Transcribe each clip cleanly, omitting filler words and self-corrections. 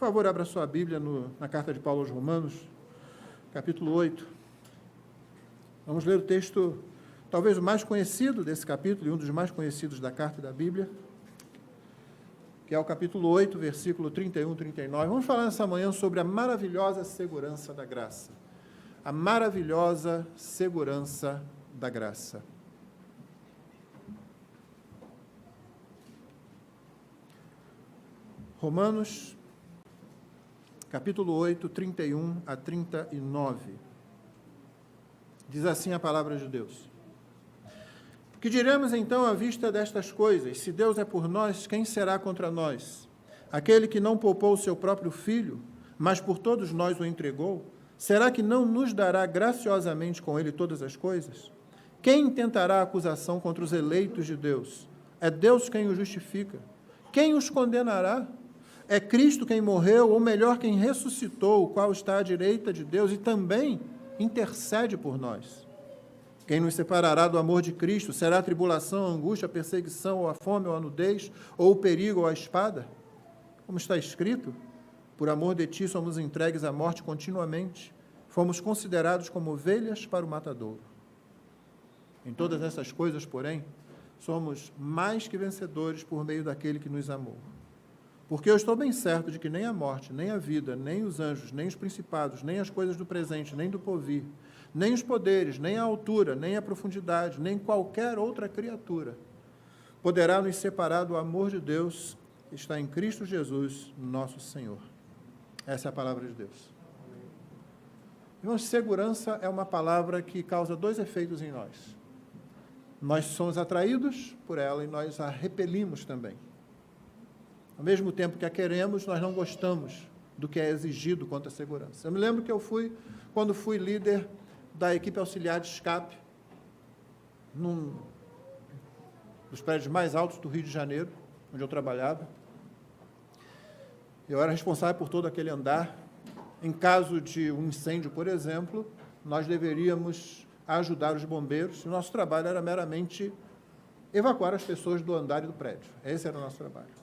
favor, abra sua Bíblia na carta de Paulo aos Romanos, capítulo 8. Vamos ler o texto, talvez o mais conhecido desse capítulo, e um dos mais conhecidos da carta da Bíblia, que é o capítulo 8, versículo 31 e 39. Vamos falar nessa manhã sobre a maravilhosa segurança da graça. A maravilhosa segurança da graça. Romanos, capítulo 8, 31 a 39. Diz assim a palavra de Deus. Que diremos então à vista destas coisas? Se Deus é por nós, quem será contra nós? Aquele que não poupou o seu próprio filho, mas por todos nós o entregou, será que não nos dará graciosamente com ele todas as coisas? Quem intentará acusação contra os eleitos de Deus? É Deus quem os justifica. Quem os condenará? É Cristo quem morreu, ou melhor, quem ressuscitou, o qual está à direita de Deus e também intercede por nós. Quem nos separará do amor de Cristo? Será a tribulação, a angústia, a perseguição, ou a fome, ou a nudez, ou o perigo, ou a espada? Como está escrito, por amor de ti somos entregues à morte continuamente, fomos considerados como ovelhas para o matadouro. Em todas essas coisas, porém, somos mais que vencedores por meio daquele que nos amou. Porque eu estou bem certo de que nem a morte, nem a vida, nem os anjos, nem os principados, nem as coisas do presente, nem do porvir, nem os poderes, nem a altura, nem a profundidade, nem qualquer outra criatura poderá nos separar do amor de Deus que está em Cristo Jesus, nosso Senhor. Essa é a palavra de Deus. Irmãos, segurança é uma palavra que causa dois efeitos em nós. Nós somos atraídos por ela e nós a repelimos também. Ao mesmo tempo que a queremos, nós não gostamos do que é exigido quanto à segurança. Eu me lembro que quando fui líder da equipe auxiliar de escape, num dos prédios mais altos do Rio de Janeiro, onde eu trabalhava. Eu era responsável por todo aquele andar. Em caso de um incêndio, por exemplo, nós deveríamos ajudar os bombeiros. O nosso trabalho era meramente evacuar as pessoas do andar e do prédio. Esse era o nosso trabalho.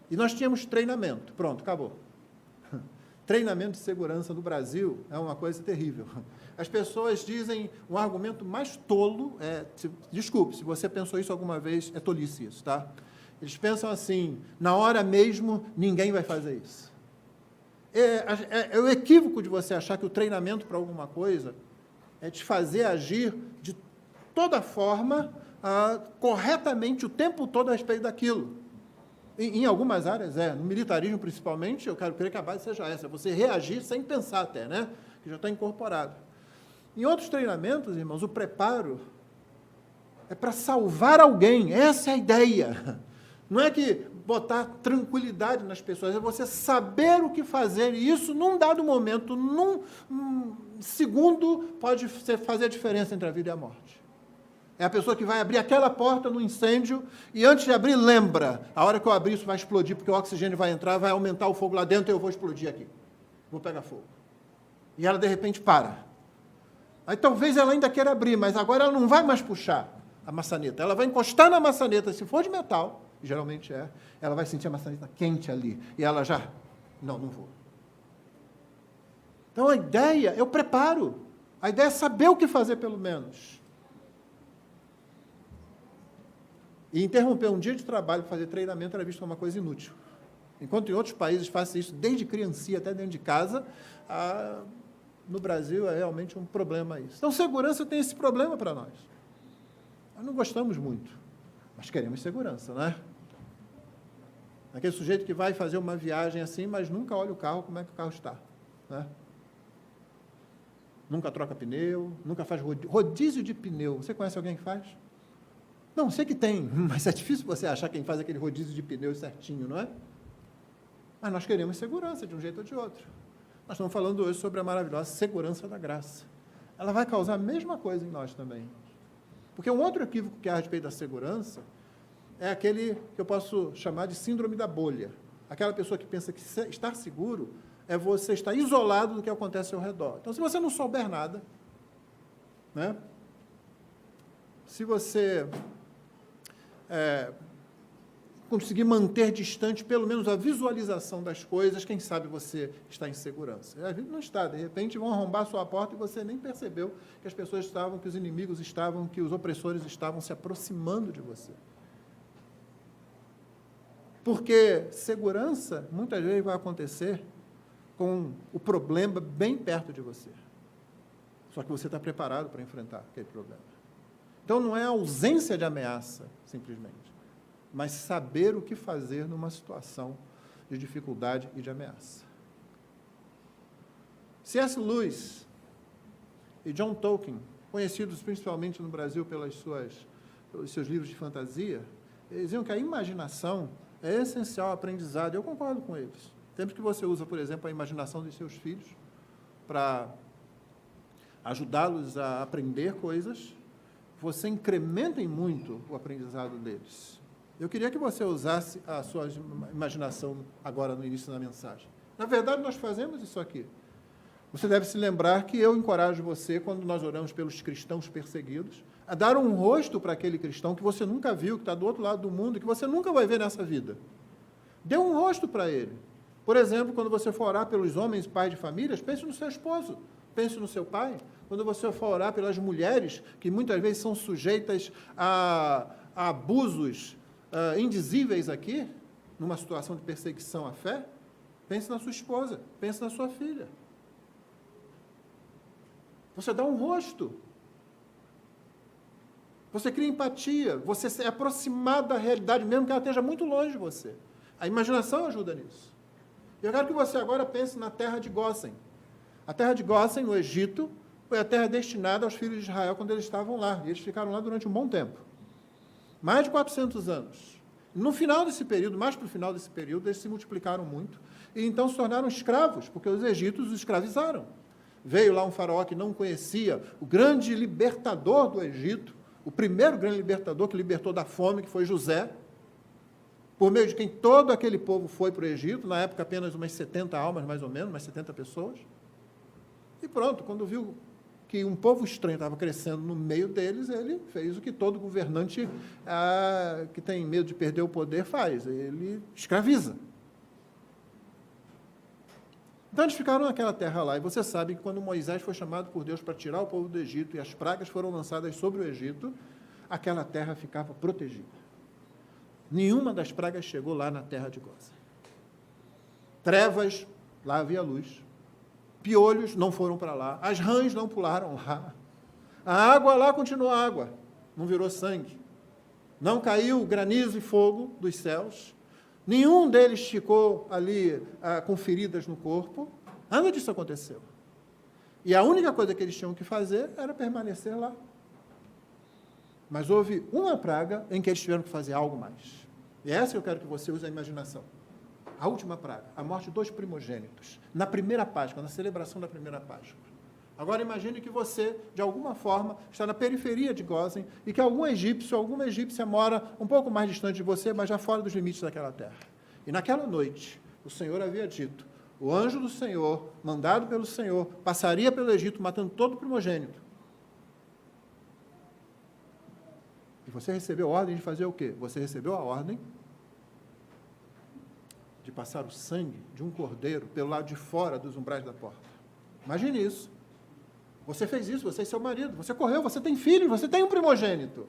E nós tínhamos treinamento. Pronto, acabou. Treinamento de segurança no Brasil é uma coisa terrível. As pessoas dizem um argumento mais tolo, desculpe, se você pensou isso alguma vez, é tolice isso, tá? Eles pensam assim, na hora mesmo, ninguém vai fazer isso. É o equívoco de você achar que o treinamento para alguma coisa é te fazer agir de toda forma, corretamente, o tempo todo a respeito daquilo. Em algumas áreas, no militarismo principalmente, eu quero crer que a base seja essa, você reagir sem pensar até, né? Que já está incorporado. Em outros treinamentos, irmãos, o preparo é para salvar alguém, essa é a ideia. Não é que botar tranquilidade nas pessoas, é você saber o que fazer, e isso, num dado momento, num segundo, pode fazer a diferença entre a vida e a morte. É a pessoa que vai abrir aquela porta no incêndio e antes de abrir, lembra, a hora que eu abrir isso vai explodir, porque o oxigênio vai entrar, vai aumentar o fogo lá dentro e eu vou explodir aqui. Vou pegar fogo. E ela, de repente, para. Aí talvez ela ainda queira abrir, mas agora ela não vai mais puxar a maçaneta. Ela vai encostar na maçaneta, se for de metal, geralmente ela vai sentir a maçaneta quente ali. E ela já, não vou. Então a ideia é o preparo. A ideia é saber o que fazer, pelo menos. E interromper um dia de trabalho para fazer treinamento era visto como uma coisa inútil. Enquanto em outros países fazem isso desde criancinha até dentro de casa, no Brasil é realmente um problema isso. Então, segurança tem esse problema para nós. Nós não gostamos muito, mas queremos segurança, não é? Aquele sujeito que vai fazer uma viagem assim, mas nunca olha o carro, como é que o carro está, né? Nunca troca pneu, nunca faz rodízio de pneu. Você conhece alguém que faz? Não, sei que tem, mas é difícil você achar quem faz aquele rodízio de pneus certinho, não é? Mas nós queremos segurança, de um jeito ou de outro. Nós estamos falando hoje sobre a maravilhosa segurança da graça. Ela vai causar a mesma coisa em nós também. Porque um outro equívoco que há a respeito da segurança é aquele que eu posso chamar de síndrome da bolha. Aquela pessoa que pensa que estar seguro é você estar isolado do que acontece ao redor. Então, se você não souber nada, né? Se você conseguir manter distante pelo menos a visualização das coisas, quem sabe você está em segurança. A vida não está, de repente vão arrombar a sua porta e você nem percebeu que as pessoas estavam, que os inimigos estavam, que os opressores estavam se aproximando de você. Porque segurança, muitas vezes, vai acontecer com o problema bem perto de você. Só que você está preparado para enfrentar aquele problema. Então, não é a ausência de ameaça, simplesmente, mas saber o que fazer numa situação de dificuldade e de ameaça. C.S. Lewis e John Tolkien, conhecidos principalmente no Brasil pelos seus livros de fantasia, eles diziam que a imaginação é essencial ao aprendizado. Eu concordo com eles. Sempre que você usa, por exemplo, a imaginação dos seus filhos para ajudá-los a aprender coisas, você incrementa em muito o aprendizado deles. Eu queria que você usasse a sua imaginação agora no início da mensagem. Na verdade, nós fazemos isso aqui. Você deve se lembrar que eu encorajo você, quando nós oramos pelos cristãos perseguidos, a dar um rosto para aquele cristão que você nunca viu, que está do outro lado do mundo, que você nunca vai ver nessa vida. Dê um rosto para ele. Por exemplo, quando você for orar pelos homens pais de famílias, pense no seu esposo, pense no seu pai. Quando você for orar pelas mulheres, que muitas vezes são sujeitas a abusos indizíveis aqui, numa situação de perseguição à fé, pense na sua esposa, pense na sua filha. Você dá um rosto. Você cria empatia, você se aproximar da realidade, mesmo que ela esteja muito longe de você. A imaginação ajuda nisso. Eu quero que você agora pense na terra de Gósen. A terra de Gósen, no Egito, foi a terra destinada aos filhos de Israel quando eles estavam lá. E eles ficaram lá durante um bom tempo. Mais de 400 anos. No final desse período, mais para o final desse período, eles se multiplicaram muito. E então se tornaram escravos, porque os egípcios os escravizaram. Veio lá um faraó que não conhecia o grande libertador do Egito, o primeiro grande libertador que libertou da fome, que foi José, por meio de quem todo aquele povo foi para o Egito, na época apenas umas 70 almas, mais ou menos, umas 70 pessoas. E pronto, quando viu que um povo estranho estava crescendo no meio deles, ele fez o que todo governante que tem medo de perder o poder faz, ele escraviza. Então, eles ficaram naquela terra lá, e você sabe que quando Moisés foi chamado por Deus para tirar o povo do Egito, e as pragas foram lançadas sobre o Egito, aquela terra ficava protegida. Nenhuma das pragas chegou lá na terra de Gósen. Trevas, lá havia luz. Piolhos não foram para lá. As rãs não pularam lá. A água lá continuou água, não virou sangue. Não caiu granizo e fogo dos céus. Nenhum deles ficou ali com feridas no corpo. Nada disso aconteceu. E a única coisa que eles tinham que fazer era permanecer lá. Mas houve uma praga em que eles tiveram que fazer algo mais. E essa eu quero que você use a imaginação. A última praga, a morte de 2 primogênitos, na primeira Páscoa, na celebração da primeira Páscoa. Agora imagine que você, de alguma forma, está na periferia de Gósen e que algum egípcio, alguma egípcia mora um pouco mais distante de você, mas já fora dos limites daquela terra. E naquela noite, o Senhor havia dito, o anjo do Senhor, mandado pelo Senhor, passaria pelo Egito, matando todo o primogênito. E você recebeu a ordem de fazer o quê? Você recebeu a ordem de passar o sangue de um cordeiro pelo lado de fora dos umbrais da porta. Imagine isso. Você fez isso, você e seu marido, você correu, você tem filhos, você tem um primogênito.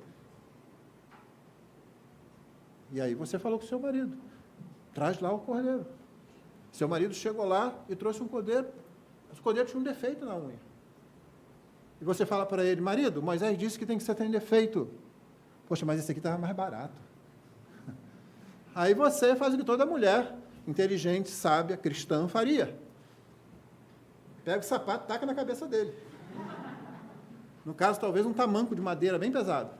E aí você falou com o seu marido, traz lá o cordeiro. Seu marido chegou lá e trouxe um cordeiro, o cordeiro tinha um defeito na unha. E você fala para ele, marido, Moisés disse que tem que ser sem defeito. Poxa, mas esse aqui estava mais barato. Aí você faz o que toda mulher inteligente, sábia, cristã faria. Pega o sapato, taca na cabeça dele. No caso, talvez um tamanco de madeira bem pesado.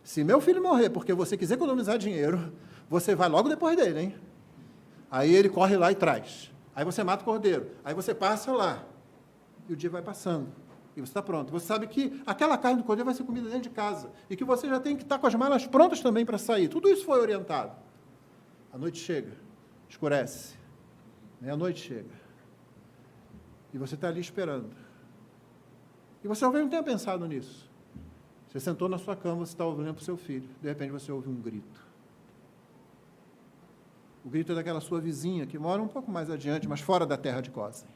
Se meu filho morrer porque você quiser economizar dinheiro, você vai logo depois dele, hein? Aí ele corre lá e traz. Aí você mata o cordeiro. Aí você passa lá. E o dia vai passando. E você está pronto. Você sabe que aquela carne do cordeiro vai ser comida dentro de casa. E que você já tem que estar com as malas prontas também para sair. Tudo isso foi orientado. A noite chega, escurece. Meia-noite chega. E você está ali esperando. E você talvez não tenha pensado nisso. Você sentou na sua cama, você está olhando para o seu filho, de repente você ouve um grito. O grito é daquela sua vizinha, que mora um pouco mais adiante, mas fora da terra de Gósen.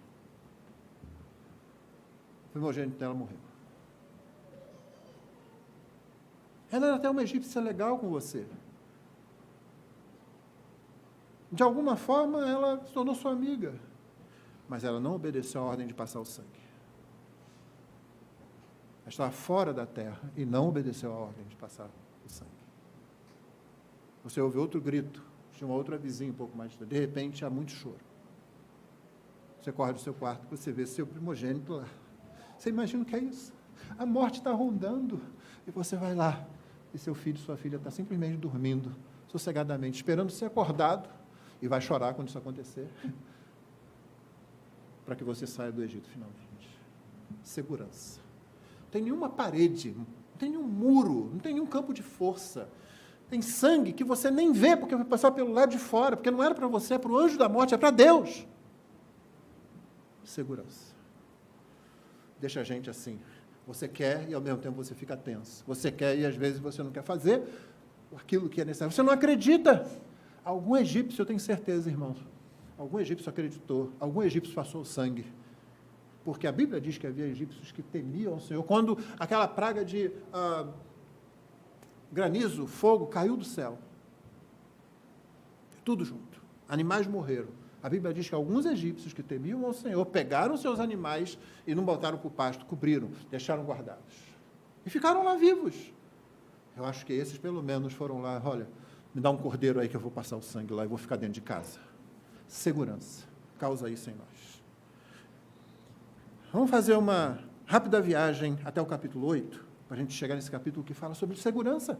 O primogênito dela morreu. Ela era até uma egípcia legal com você. De alguma forma, ela se tornou sua amiga. Mas ela não obedeceu a ordem de passar o sangue. Ela estava fora da terra e não obedeceu a ordem de passar o sangue. Você ouve outro grito, de uma outra vizinha um pouco mais distante. De repente, há muito choro. Você corre do seu quarto, você vê seu primogênito lá. Você imagina o que é isso? A morte está rondando. E você vai lá, e seu filho, sua filha está simplesmente dormindo, sossegadamente, esperando ser acordado, e vai chorar quando isso acontecer, para que você saia do Egito finalmente. Segurança. Não tem nenhuma parede, não tem nenhum muro, não tem nenhum campo de força. Tem sangue que você nem vê, porque vai passar pelo lado de fora, porque não era para você, é para o anjo da morte, é para Deus. Segurança. Deixa a gente assim. Você quer e, ao mesmo tempo, você fica tenso. Você quer e, às vezes, você não quer fazer aquilo que é necessário. Você não acredita. Algum egípcio, eu tenho certeza, irmãos, algum egípcio acreditou, algum egípcio passou o sangue. Porque a Bíblia diz que havia egípcios que temiam o Senhor. Quando aquela praga de granizo, fogo, caiu do céu. Tudo junto. Animais morreram. A Bíblia diz que alguns egípcios que temiam ao Senhor pegaram seus animais e não botaram para o pasto, cobriram, deixaram guardados. E ficaram lá vivos. Eu acho que esses, pelo menos, foram lá, olha, me dá um cordeiro aí que eu vou passar o sangue lá e vou ficar dentro de casa. Segurança. Causa isso em nós. Vamos fazer uma rápida viagem até o capítulo 8, para a gente chegar nesse capítulo que fala sobre segurança.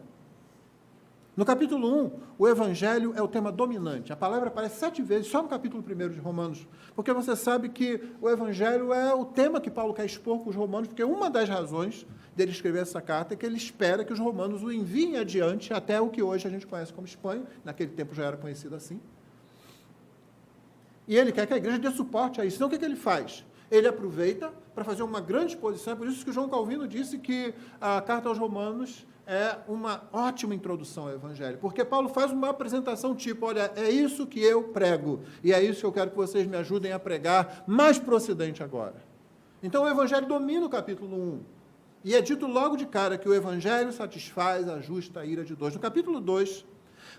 No capítulo 1, o Evangelho é o tema dominante. A palavra aparece 7 vezes, só no capítulo 1 de Romanos, porque você sabe que o Evangelho é o tema que Paulo quer expor com os romanos, porque uma das razões dele escrever essa carta é que ele espera que os romanos o enviem adiante até o que hoje a gente conhece como Espanha, naquele tempo já era conhecido assim. E ele quer que a igreja dê suporte a isso. Então, o que ele faz? Ele aproveita para fazer uma grande exposição, por isso que o João Calvino disse que a carta aos romanos é uma ótima introdução ao Evangelho, porque Paulo faz uma apresentação tipo, olha, é isso que eu prego, e é isso que eu quero que vocês me ajudem a pregar, mais para o Ocidente agora. Então, o Evangelho domina o capítulo 1, e é dito logo de cara que o Evangelho satisfaz a justa ira de Deus. No capítulo 2,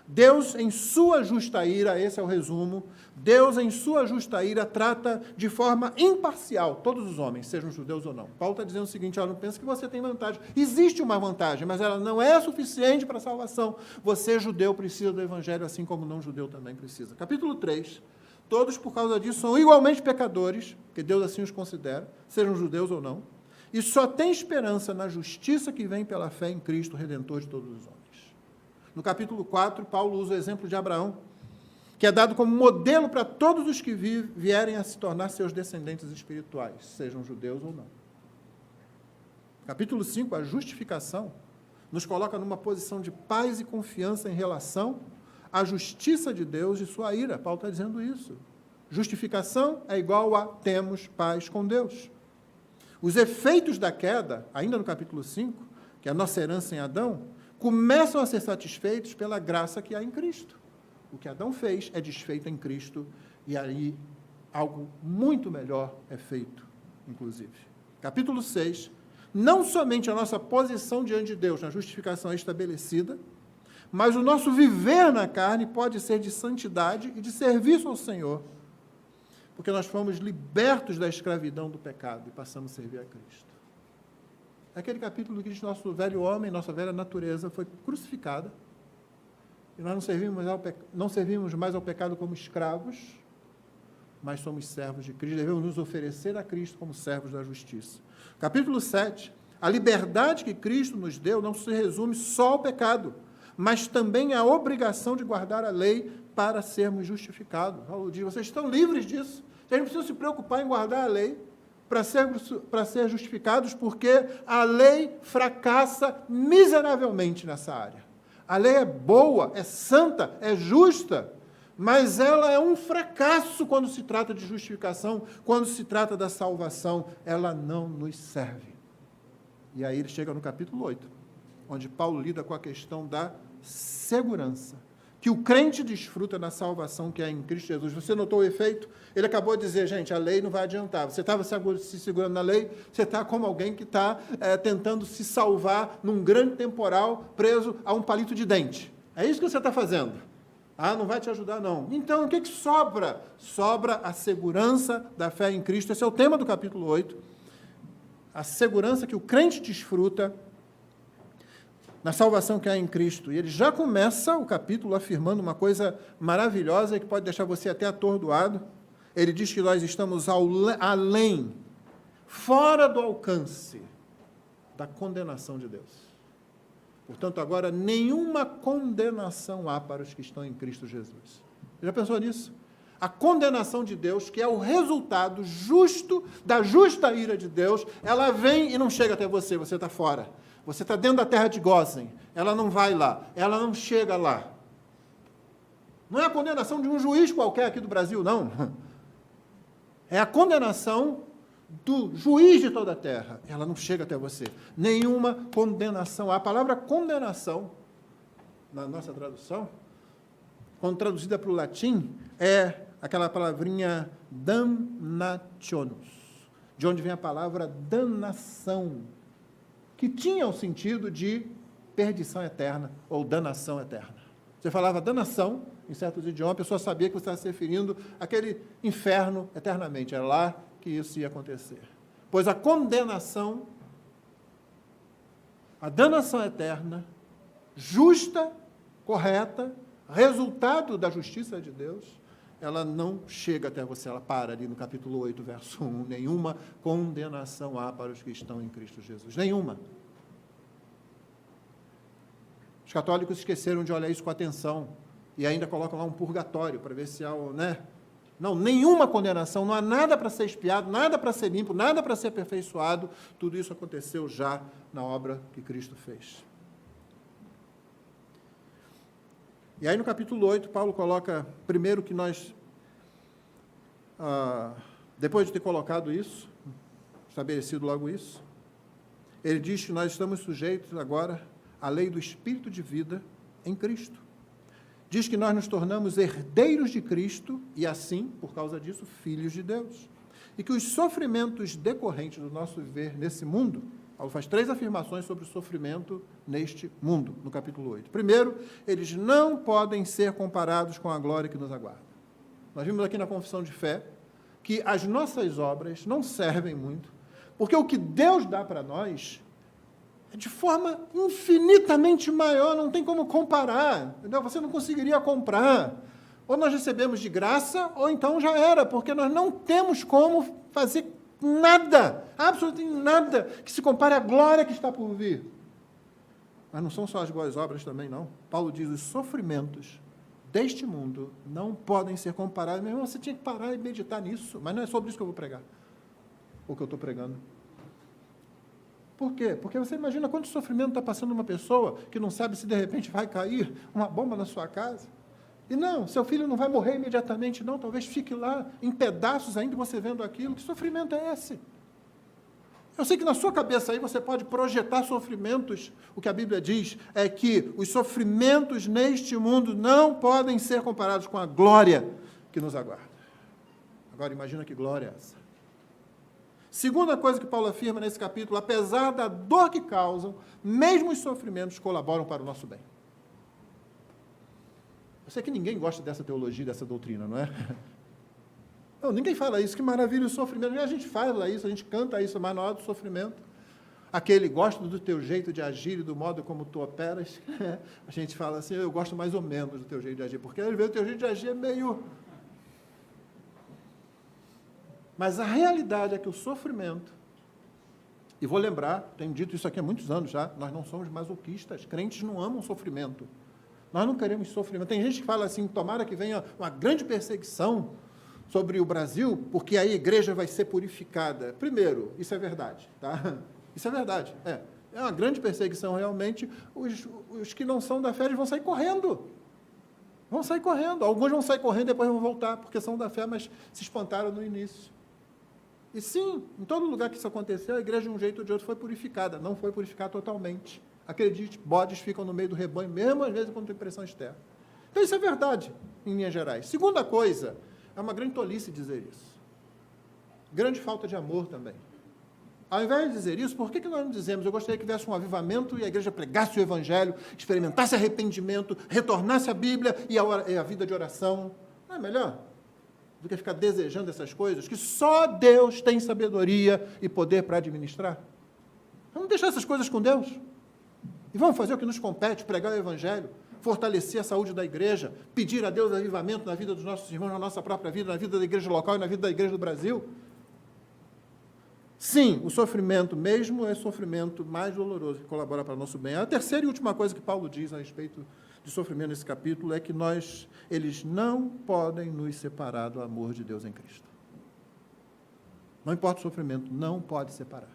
Deus, em sua justa ira, esse é o resumo, Deus, em sua justa ira, trata de forma imparcial todos os homens, sejam judeus ou não. Paulo está dizendo o seguinte, não pensa que você tem vantagem. Existe uma vantagem, mas ela não é suficiente para a salvação. Você, judeu, precisa do Evangelho, assim como não judeu também precisa. Capítulo 3, todos, por causa disso, são igualmente pecadores, porque Deus assim os considera, sejam judeus ou não, e só tem esperança na justiça que vem pela fé em Cristo, Redentor de todos os homens. No capítulo 4, Paulo usa o exemplo de Abraão, que é dado como modelo para todos os que vierem a se tornar seus descendentes espirituais, sejam judeus ou não. Capítulo 5, a justificação, nos coloca numa posição de paz e confiança em relação à justiça de Deus e sua ira. Paulo está dizendo isso. Justificação é igual a temos paz com Deus. Os efeitos da queda, ainda no capítulo 5, que é a nossa herança em Adão, começam a ser satisfeitos pela graça que há em Cristo. O que Adão fez é desfeito em Cristo, e aí algo muito melhor é feito, inclusive. Capítulo 6, não somente a nossa posição diante de Deus na justificação é estabelecida, mas o nosso viver na carne pode ser de santidade e de serviço ao Senhor, porque nós fomos libertos da escravidão do pecado e passamos a servir a Cristo. Aquele capítulo que diz que nosso velho homem, nossa velha natureza foi crucificada, e nós não servimos mais ao pecado como escravos, mas somos servos de Cristo, devemos nos oferecer a Cristo como servos da justiça. Capítulo 7, a liberdade que Cristo nos deu não se resume só ao pecado, mas também à obrigação de guardar a lei para sermos justificados. Paulo diz, vocês estão livres disso, vocês não precisam se preocupar em guardar a lei, para ser justificados, porque a lei fracassa miseravelmente nessa área. A lei é boa, é santa, é justa, mas ela é um fracasso quando se trata de justificação, quando se trata da salvação, ela não nos serve. E aí ele chega no capítulo 8. onde Paulo lida com a questão da segurança, que o crente desfruta na salvação que é em Cristo Jesus. Você notou o efeito? Ele acabou de dizer, gente, a lei não vai adiantar. Você estava se segurando na lei, você está como alguém que está tentando se salvar num grande temporal, preso a um palito de dente. É isso que você está fazendo. Ah, não vai te ajudar, não. Então, o que sobra? Sobra a segurança da fé em Cristo. Esse é o tema do capítulo 8. A segurança que o crente desfruta na salvação que há em Cristo. E ele já começa o capítulo afirmando uma coisa maravilhosa que pode deixar você até atordoado. Ele diz que nós estamos além, fora do alcance da condenação de Deus. Portanto, agora, nenhuma condenação há para os que estão em Cristo Jesus. Já pensou nisso? A condenação de Deus, que é o resultado justo da justa ira de Deus, ela vem e não chega até você, você está fora. Você está dentro da terra de Gósen, ela não vai lá, ela não chega lá. Não é a condenação de um juiz qualquer aqui do Brasil, não. É a condenação do juiz de toda a terra. Ela não chega até você. Nenhuma condenação. A palavra condenação, na nossa tradução, quando traduzida para o latim, é aquela palavrinha damnationis, de onde vem a palavra danação, que tinha o sentido de perdição eterna ou danação eterna. Você falava danação, em certos idiomas, a pessoa sabia que você estava se referindo àquele inferno eternamente. Era lá que isso ia acontecer. Pois a condenação, a danação eterna, justa, correta, resultado da justiça de Deus, ela não chega até você, ela para ali no capítulo 8, verso 1. Nenhuma condenação há para os que estão em Cristo Jesus. Nenhuma. Os católicos esqueceram de olhar isso com atenção e ainda colocam lá um purgatório para ver se há, né? Não, nenhuma condenação, não há nada para ser expiado, nada para ser limpo, nada para ser aperfeiçoado. Tudo isso aconteceu já na obra que Cristo fez. E aí no capítulo 8, Paulo coloca, primeiro que nós, depois de ter colocado isso, estabelecido logo isso, ele diz que nós estamos sujeitos agora à lei do Espírito de vida em Cristo. Diz que nós nos tornamos herdeiros de Cristo e, assim, por causa disso, filhos de Deus. E que os sofrimentos decorrentes do nosso viver nesse mundo, Paulo faz 3 afirmações sobre o sofrimento neste mundo, no capítulo 8. Primeiro, eles não podem ser comparados com a glória que nos aguarda. Nós vimos aqui na confissão de fé que as nossas obras não servem muito, porque o que Deus dá para nós é de forma infinitamente maior, não tem como comparar, entendeu? Você não conseguiria comprar. Ou nós recebemos de graça, ou então já era, porque nós não temos como fazer nada, absolutamente nada, que se compare à glória que está por vir. Mas não são só as boas obras também, não. Paulo diz, os sofrimentos deste mundo não podem ser comparados. Meu irmão, você tinha que parar e meditar nisso, mas não é sobre isso que eu vou pregar, o que eu estou pregando. Por quê? Porque você imagina quanto sofrimento está passando uma pessoa que não sabe se de repente vai cair uma bomba na sua casa. E não, seu filho não vai morrer imediatamente, não, talvez fique lá em pedaços ainda você vendo aquilo. Que sofrimento é esse? Eu sei que na sua cabeça aí você pode projetar sofrimentos. O que a Bíblia diz é que os sofrimentos neste mundo não podem ser comparados com a glória que nos aguarda. Agora imagina que glória é essa. Segunda coisa que Paulo afirma nesse capítulo, apesar da dor que causam, mesmo os sofrimentos colaboram para o nosso bem. Eu sei que ninguém gosta dessa teologia, dessa doutrina, não é? Não, ninguém fala isso, que maravilha o sofrimento. A gente fala isso, a gente canta isso, mas na hora do sofrimento, aquele gosta do teu jeito de agir e do modo como tu operas, a gente fala assim, eu gosto mais ou menos do teu jeito de agir, porque às vezes o teu jeito de agir é meio... Mas a realidade é que o sofrimento, e vou lembrar, tenho dito isso aqui há muitos anos já, nós não somos masoquistas, crentes não amam sofrimento. Nós não queremos sofrimento. Tem gente que fala assim, tomara que venha uma grande perseguição sobre o Brasil, porque aí a igreja vai ser purificada. Primeiro, isso é verdade, tá? Isso é verdade, é uma grande perseguição realmente, os que não são da fé, eles vão sair correndo. Vão sair correndo. Alguns vão sair correndo e depois vão voltar, porque são da fé, mas se espantaram no início. E sim, em todo lugar que isso aconteceu, a igreja de um jeito ou de outro foi purificada, não foi purificada totalmente. Acredite, bodes ficam no meio do rebanho, mesmo às vezes quando tem pressão externa. Então isso é verdade, em linhas gerais. Segunda coisa, é uma grande tolice dizer isso. Grande falta de amor também. Ao invés de dizer isso, por que nós não dizemos, eu gostaria que tivesse um avivamento e a igreja pregasse o evangelho, experimentasse arrependimento, retornasse à Bíblia e a vida de oração? Não é melhor do que ficar desejando essas coisas que só Deus tem sabedoria e poder para administrar? Vamos deixar essas coisas com Deus. E vamos fazer o que nos compete, pregar o evangelho, fortalecer a saúde da igreja, pedir a Deus avivamento na vida dos nossos irmãos, na nossa própria vida, na vida da igreja local e na vida da igreja do Brasil. Sim, o sofrimento mesmo é sofrimento mais doloroso, que colabora para o nosso bem. A terceira e última coisa que Paulo diz a respeito de sofrimento nesse capítulo é que eles não podem nos separar do amor de Deus em Cristo. Não importa o sofrimento, não pode separar.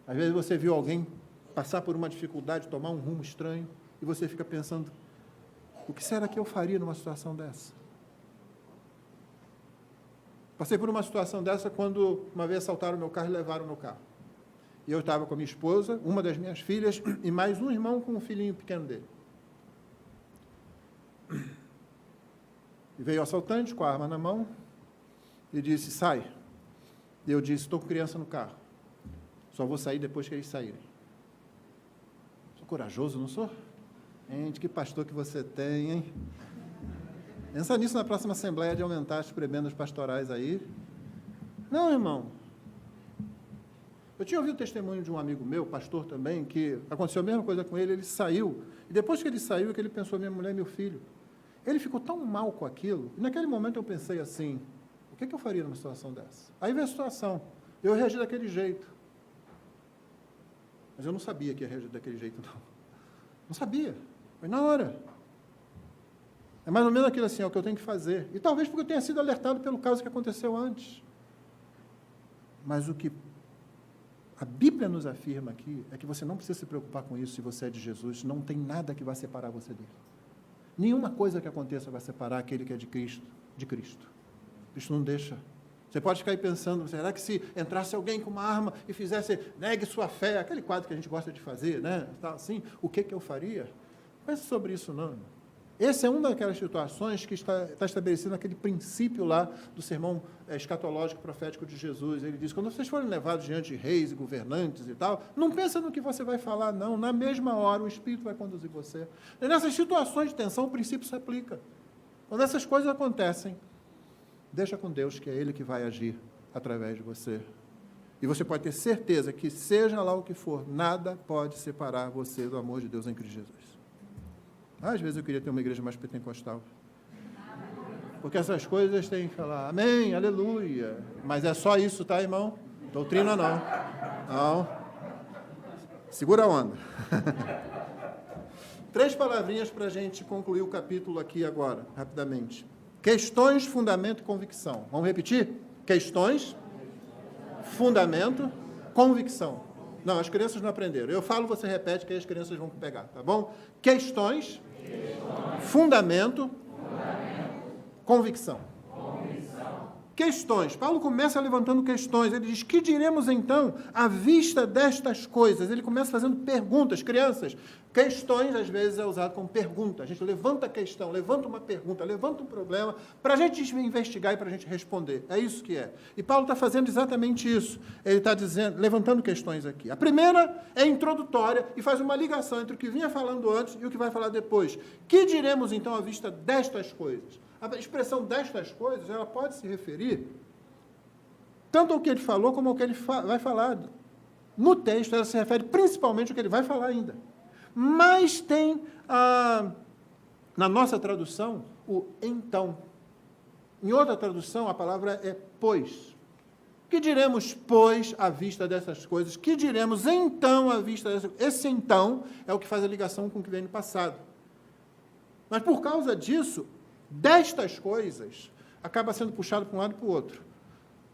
Às vezes você viu alguém passar por uma dificuldade, tomar um rumo estranho, e você fica pensando, o que será que eu faria numa situação dessa? Passei por uma situação dessa quando uma vez assaltaram o meu carro e levaram o meu carro. E eu estava com a minha esposa, uma das minhas filhas, e mais um irmão com um filhinho pequeno dele. E veio o assaltante com a arma na mão e disse, sai. E eu disse, estou com criança no carro. Só vou sair depois que eles saírem. Sou corajoso, não sou? Gente, que pastor que você tem, hein? Pensa nisso na próxima assembleia de aumentar as prebendas pastorais aí. Não, irmão. Eu tinha ouvido o testemunho de um amigo meu, pastor também, que aconteceu a mesma coisa com ele, ele saiu, e depois que ele saiu, que ele pensou, minha mulher e meu filho. Ele ficou tão mal com aquilo, e naquele momento eu pensei assim, o que eu faria numa situação dessa? Aí veio a situação, eu reagi daquele jeito. Mas eu não sabia que ia reagir daquele jeito, não. Não sabia, foi na hora. É mais ou menos aquilo assim, é o que eu tenho que fazer. E talvez porque eu tenha sido alertado pelo caso que aconteceu antes. Mas o que a Bíblia nos afirma aqui é que você não precisa se preocupar com isso se você é de Jesus, não tem nada que vai separar você dele. Nenhuma coisa que aconteça vai separar aquele que é de Cristo, de Cristo. Cristo não deixa. Você pode ficar aí pensando, será que se entrasse alguém com uma arma e fizesse, negue sua fé, aquele quadro que a gente gosta de fazer, né? Assim, o que eu faria? Não pense sobre isso, não. Essa é uma daquelas situações que está estabelecido naquele princípio lá do sermão escatológico profético de Jesus. Ele diz, quando vocês forem levados diante de reis e governantes e tal, não pensa no que você vai falar, não. Na mesma hora, o Espírito vai conduzir você. E nessas situações de tensão, o princípio se aplica. Quando essas coisas acontecem, deixa com Deus, que é Ele que vai agir através de você. E você pode ter certeza que, seja lá o que for, nada pode separar você do amor de Deus em Cristo Jesus. Às vezes eu queria ter uma igreja mais pentecostal. Porque essas coisas têm que falar, amém, aleluia. Mas é só isso, tá, irmão? Doutrina não. Não. Segura a onda. 3 palavrinhas para a gente concluir o capítulo aqui agora, rapidamente. Questões, fundamento e convicção. Vamos repetir? Questões, fundamento, convicção. Não, as crianças não aprenderam. Eu falo, você repete, que aí as crianças vão pegar, tá bom? Questões, fundamento, convicção. Questões. Paulo começa levantando questões. Ele diz, que diremos então à vista destas coisas? Ele começa fazendo perguntas. Crianças, questões às vezes é usado como pergunta. A gente levanta a questão, levanta uma pergunta, levanta um problema para a gente investigar e para a gente responder. É isso que é. E Paulo está fazendo exatamente isso. Ele está levantando questões aqui. A primeira é introdutória e faz uma ligação entre o que vinha falando antes e o que vai falar depois. Que diremos então à vista destas coisas? A expressão destas coisas, ela pode se referir tanto ao que ele falou como ao que ele vai falar. No texto, ela se refere principalmente ao que ele vai falar ainda. Mas tem, na nossa tradução, o então. Em outra tradução, a palavra é pois. Que diremos, pois, à vista dessas coisas? Que diremos, então, à vista dessas coisas? Esse então é o que faz a ligação com o que vem no passado. Mas, por causa disso, destas coisas, acaba sendo puxado para um lado e para o outro.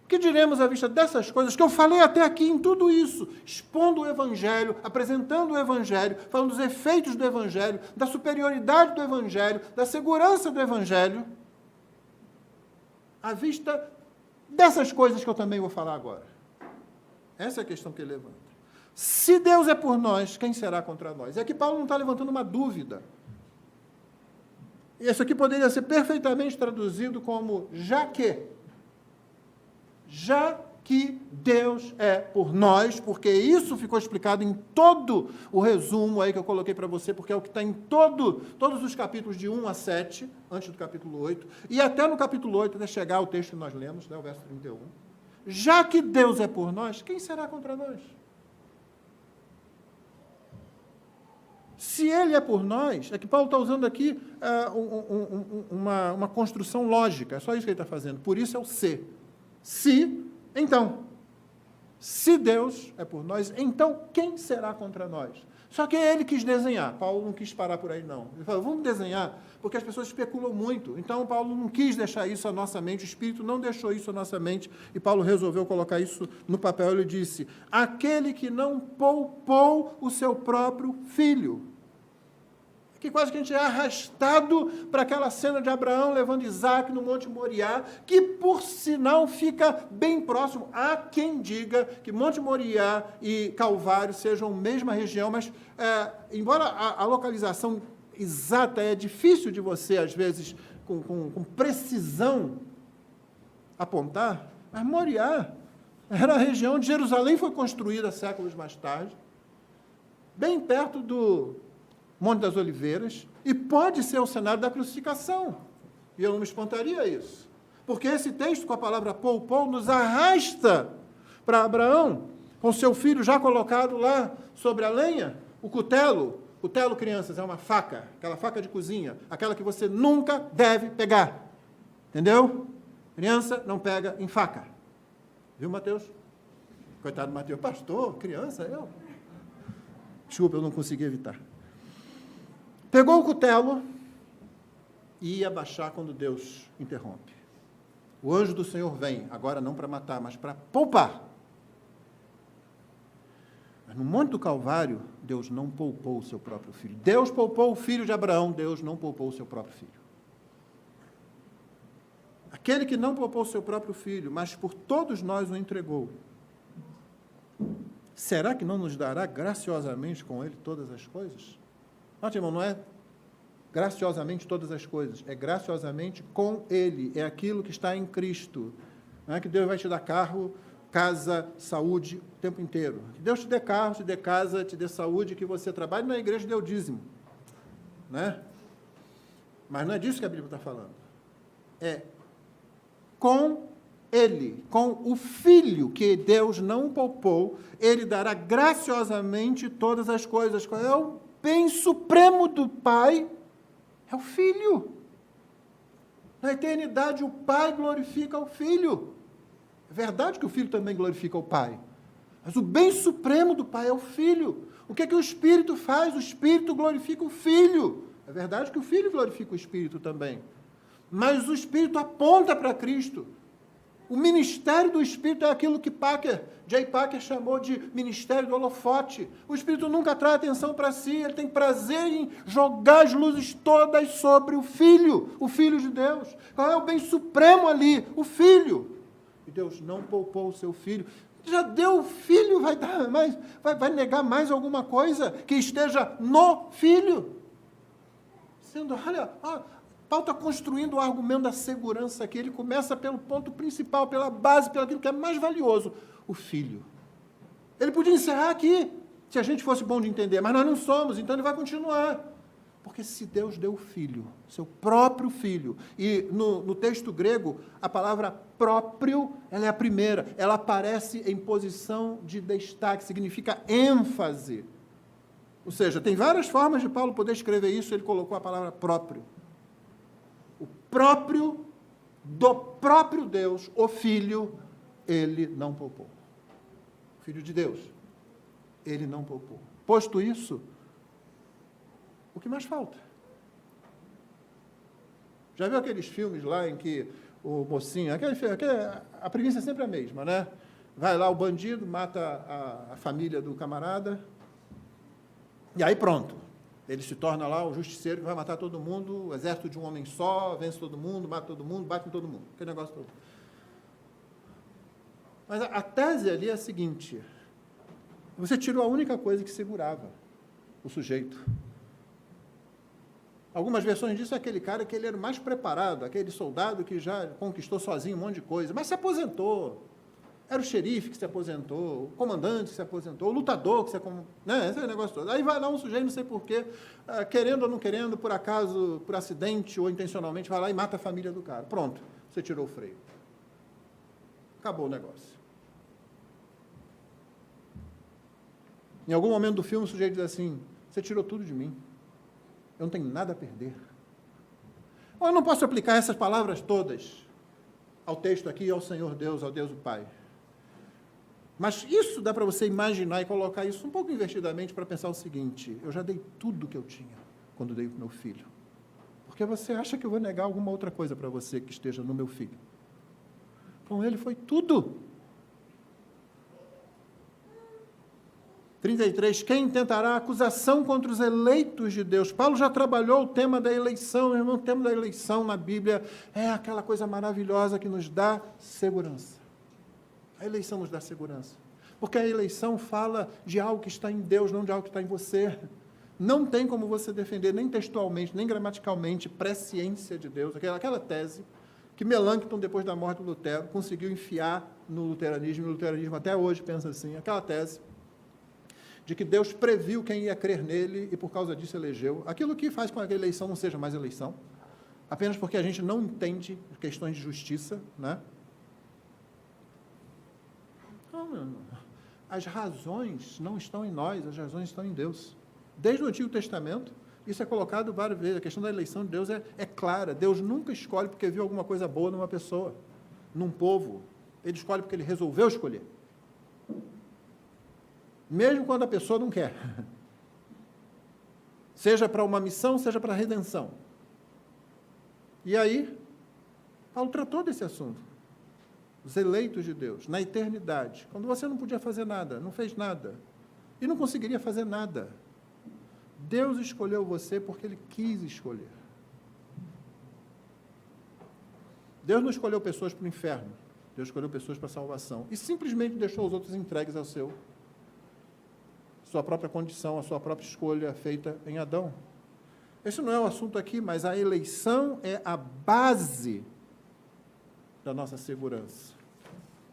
O que diremos à vista dessas coisas que eu falei até aqui em tudo isso, expondo o Evangelho, apresentando o Evangelho, falando dos efeitos do Evangelho, da superioridade do Evangelho, da segurança do Evangelho, à vista dessas coisas que eu também vou falar agora. Essa é a questão que ele levanta. Se Deus é por nós, quem será contra nós? É que Paulo não está levantando uma dúvida. Isso aqui poderia ser perfeitamente traduzido como já que Deus é por nós, porque isso ficou explicado em todo o resumo aí que eu coloquei para você, porque é o que está em todos os capítulos de 1 a 7, antes do capítulo 8, e até no capítulo 8, até chegar ao texto que nós lemos, né, o verso 31. Já que Deus é por nós, quem será contra nós? Se ele é por nós, é que Paulo está usando aqui uma construção lógica, é só isso que ele está fazendo, por isso é o se. Se, então, se Deus é por nós, então quem será contra nós? Só que ele quis desenhar, Paulo não quis parar por aí não. Ele falou, vamos desenhar, porque as pessoas especulam muito. Então, Paulo não quis deixar isso à nossa mente, o Espírito não deixou isso à nossa mente, e Paulo resolveu colocar isso no papel. Ele disse, aquele que não poupou o seu próprio filho. Que quase que a gente é arrastado para aquela cena de Abraão levando Isaac no Monte Moriá, que, por sinal, fica bem próximo. Há quem diga que Monte Moriá e Calvário sejam a mesma região, mas, embora a localização exata é difícil de você, às vezes, com precisão apontar, mas Moriá era a região onde Jerusalém foi construída séculos mais tarde, bem perto do Monte das Oliveiras, e pode ser o cenário da crucificação. E eu não me espantaria isso. Porque esse texto, com a palavra poupou, nos arrasta para Abraão, com seu filho já colocado lá sobre a lenha, o cutelo. Cutelo, crianças, é uma faca, aquela faca de cozinha, aquela que você nunca deve pegar. Entendeu? Criança não pega em faca. Viu, Mateus? Coitado do Mateus. Pastor, criança, eu? Desculpa, eu não consegui evitar. Pegou o cutelo e ia baixar quando Deus interrompe. O anjo do Senhor vem, agora não para matar, mas para poupar. Mas no Monte do Calvário, Deus não poupou o seu próprio filho. Deus poupou o filho de Abraão, Deus não poupou o seu próprio filho. Aquele que não poupou o seu próprio filho, mas por todos nós o entregou, será que não nos dará graciosamente com ele todas as coisas? Note, irmão, não é graciosamente todas as coisas, é graciosamente com ele, é aquilo que está em Cristo. Não é que Deus vai te dar carro, casa, saúde o tempo inteiro. Que Deus te dê carro, te dê casa, te dê saúde, que você trabalhe na igreja e dê o dízimo. Né? Mas não é disso que a Bíblia está falando. É com ele, com o Filho que Deus não poupou, ele dará graciosamente todas as coisas. Qual é o bem supremo do Pai? É o Filho. Na eternidade, o Pai glorifica o Filho. É verdade que o Filho também glorifica o Pai. Mas o bem supremo do Pai é o Filho. O que é que o Espírito faz? O Espírito glorifica o Filho. É verdade que o Filho glorifica o Espírito também. Mas o Espírito aponta para Cristo. O ministério do Espírito é aquilo que J. Packer chamou de ministério do holofote. O Espírito nunca atrai atenção para si, ele tem prazer em jogar as luzes todas sobre o Filho de Deus. Qual é o bem supremo ali? O Filho. E Deus não poupou o seu Filho. Já deu o Filho, vai negar mais alguma coisa que esteja no Filho? Sendo, olha, Paulo está construindo o argumento da segurança aqui. Ele começa pelo ponto principal, pela base, pelo aquilo que é mais valioso, o Filho. Ele podia encerrar aqui, se a gente fosse bom de entender, mas nós não somos, então ele vai continuar. Porque se Deus deu o Filho, seu próprio Filho, e no texto grego, a palavra próprio, ela é a primeira, ela aparece em posição de destaque, significa ênfase. Ou seja, tem várias formas de Paulo poder escrever isso, ele colocou a palavra próprio. O próprio, do próprio Deus, o Filho, ele não poupou. O Filho de Deus, ele não poupou. Posto isso, o que mais falta? Já viu aqueles filmes lá em que o mocinho, a premissa é sempre a mesma, né? Vai lá o bandido, mata a família do camarada, e aí pronto. Ele se torna lá o justiceiro que vai matar todo mundo, o exército de um homem só, vence todo mundo, mata todo mundo, bate em todo mundo. Aquele negócio todo. Mas a tese ali é a seguinte: Você tirou a única coisa que segurava o sujeito. Algumas versões disso é aquele cara que ele era o mais preparado, aquele soldado que já conquistou sozinho um monte de coisa, mas se aposentou. Era o xerife que se aposentou, o comandante que se aposentou, o lutador que se aposentou, né? Esse é o negócio todo. Aí vai lá um sujeito, não sei porquê, querendo ou não querendo, por acaso, por acidente ou intencionalmente, vai lá e mata a família do cara. Pronto, você tirou o freio. Acabou o negócio. Em algum momento do filme, o sujeito diz assim, você tirou tudo de mim. Eu não tenho nada a perder. Eu não posso aplicar essas palavras todas ao texto aqui, ao Senhor Deus, ao Deus o Pai. Mas isso dá para você imaginar e colocar isso um pouco invertidamente para pensar o seguinte, eu já dei tudo que eu tinha quando dei para o meu filho. Porque você acha que eu vou negar alguma outra coisa para você que esteja no meu filho. Com ele foi tudo. 33, quem tentará acusação contra os eleitos de Deus? Paulo já trabalhou o tema da eleição, irmão, o tema da eleição na Bíblia é aquela coisa maravilhosa que nos dá segurança. A eleição nos dá segurança. Porque a eleição fala de algo que está em Deus, não de algo que está em você. Não tem como você defender, nem textualmente, nem gramaticalmente, presciência de Deus. Aquela tese que Melanchthon, depois da morte do Lutero, conseguiu enfiar no luteranismo, e o luteranismo até hoje pensa assim, aquela tese de que Deus previu quem ia crer nele e por causa disso elegeu. Aquilo que faz com que a eleição não seja mais eleição, apenas porque a gente não entende questões de justiça, né? Não. As razões não estão em nós, as razões estão em Deus. Desde o Antigo Testamento, isso é colocado várias vezes, a questão da eleição de Deus é clara. Deus nunca escolhe porque viu alguma coisa boa numa pessoa, num povo. Ele escolhe porque ele resolveu escolher. Mesmo quando a pessoa não quer. Seja para uma missão, seja para a redenção. E aí, Paulo tratou desse assunto. Os eleitos de Deus, na eternidade, quando você não podia fazer nada, não fez nada, e não conseguiria fazer nada. Deus escolheu você porque Ele quis escolher. Deus não escolheu pessoas para o inferno, Deus escolheu pessoas para a salvação, e simplesmente deixou os outros entregues ao sua própria condição, a sua própria escolha feita em Adão. Esse não é o assunto aqui, mas a eleição é a base da nossa segurança.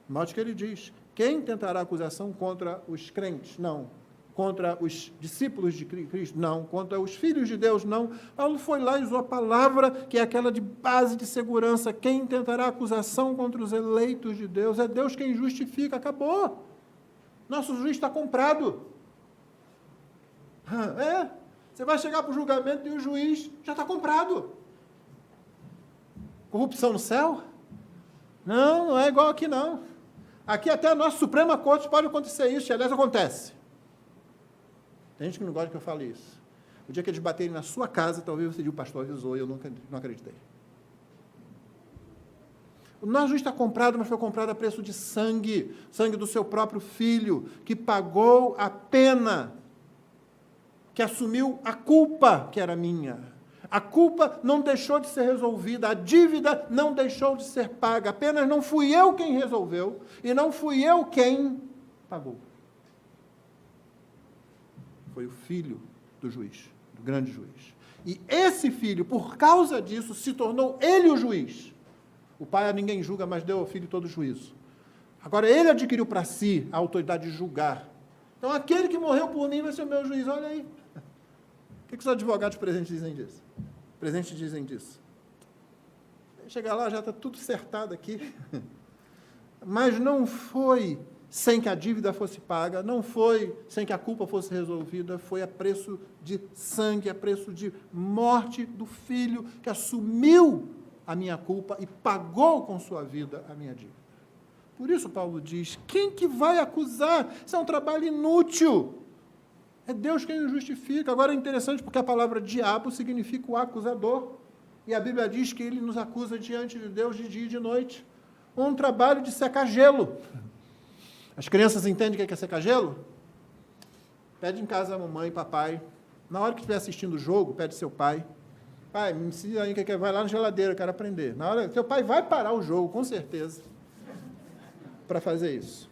Note que ele diz, quem tentará acusação contra os crentes? Não. Contra os discípulos de Cristo? Não. Contra os filhos de Deus? Não. Paulo foi lá e usou a palavra que é aquela de base de segurança. Quem tentará acusação contra os eleitos de Deus? É Deus quem justifica. Acabou. Nosso juiz está comprado. Você vai chegar para o julgamento e o juiz já está comprado. Corrupção no céu? Não é igual aqui não. Aqui até a nossa Suprema Corte pode acontecer isso, aliás, acontece. Tem gente que não gosta que eu fale isso. O dia que eles baterem na sua casa, talvez você diga, o pastor avisou, e eu não acreditei. O nosso juiz está comprado, mas foi comprado a preço de sangue, sangue do seu próprio filho, que pagou a pena, que assumiu a culpa que era minha. A culpa não deixou de ser resolvida, a dívida não deixou de ser paga, apenas não fui eu quem resolveu e não fui eu quem pagou. Foi o filho do juiz, do grande juiz. E esse filho, por causa disso, se tornou ele o juiz. O pai a ninguém julga, mas deu ao filho todo juízo. Agora ele adquiriu para si a autoridade de julgar. Então aquele que morreu por mim vai ser o meu juiz, olha aí. O que os advogados presentes dizem disso? Chegar lá, já está tudo acertado aqui. Mas não foi sem que a dívida fosse paga, não foi sem que a culpa fosse resolvida, foi a preço de sangue, a preço de morte do filho que assumiu a minha culpa e pagou com sua vida a minha dívida. Por isso Paulo diz, quem que vai acusar? Isso é um trabalho inútil. É Deus quem o justifica. Agora é interessante porque a palavra diabo significa o acusador. E a Bíblia diz que ele nos acusa diante de Deus de dia e de noite. Um trabalho de secar gelo. As crianças entendem o que é secar gelo? Pede em casa a mamãe e papai. Na hora que estiver assistindo o jogo, pede seu pai. Pai, me ensina aí o que é. Vai lá na geladeira, eu quero aprender. Na hora, seu pai vai parar o jogo, com certeza, para fazer isso.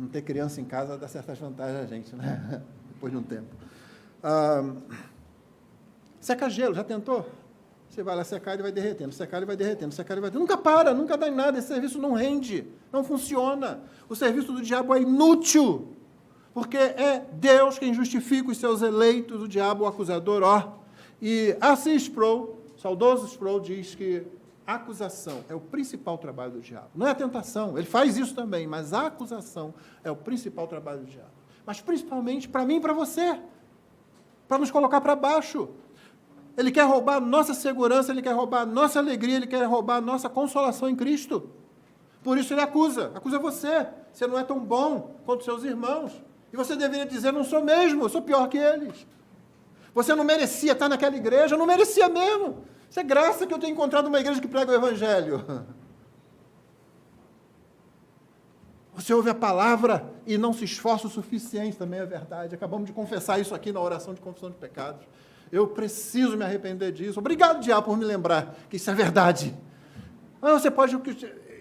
Não ter criança em casa dá certas vantagens a gente, né? Depois de um tempo. Seca gelo, já tentou? Você vai lá secar, ele vai derretendo, secar, ele vai derretendo, secar, ele vai derretendo. Nunca para, nunca dá em nada, esse serviço não rende, não funciona. O serviço do diabo é inútil, porque é Deus quem justifica os seus eleitos, o diabo, o acusador, ó. E Assis Sproul, saudoso Sproul, diz que a acusação é o principal trabalho do diabo. Não é a tentação, ele faz isso também, mas a acusação é o principal trabalho do diabo. Mas principalmente para mim e para você, para nos colocar para baixo. Ele quer roubar a nossa segurança, ele quer roubar a nossa alegria, ele quer roubar a nossa consolação em Cristo. Por isso ele acusa você. Você não é tão bom quanto seus irmãos. E você deveria dizer, não sou mesmo, eu sou pior que eles. Você não merecia estar naquela igreja, eu não merecia mesmo. Isso é graça que eu tenho encontrado uma igreja que prega o Evangelho. Você ouve a palavra e não se esforça o suficiente, também é verdade. Acabamos de confessar isso aqui na oração de confissão de pecados. Eu preciso me arrepender disso. Obrigado, diabo, por me lembrar que isso é verdade. Você pode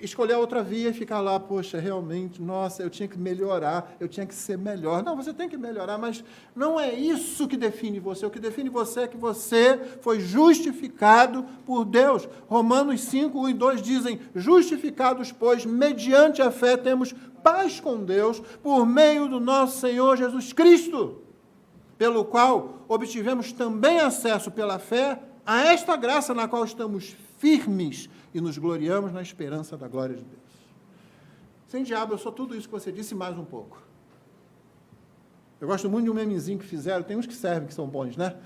escolher outra via e ficar lá, poxa, realmente, nossa, eu tinha que melhorar, eu tinha que ser melhor. Não, você tem que melhorar, mas não é isso que define você. O que define você é que você foi justificado por Deus. Romanos 5, 1 e 2 dizem, justificados, pois, mediante a fé, temos paz com Deus, por meio do nosso Senhor Jesus Cristo, pelo qual obtivemos também acesso pela fé a esta graça na qual estamos firmes e nos gloriamos na esperança da glória de Deus. Sem diabo, eu sou tudo isso que você disse e mais um pouco. Eu gosto muito de um memezinho que fizeram, tem uns que servem, que são bons, né?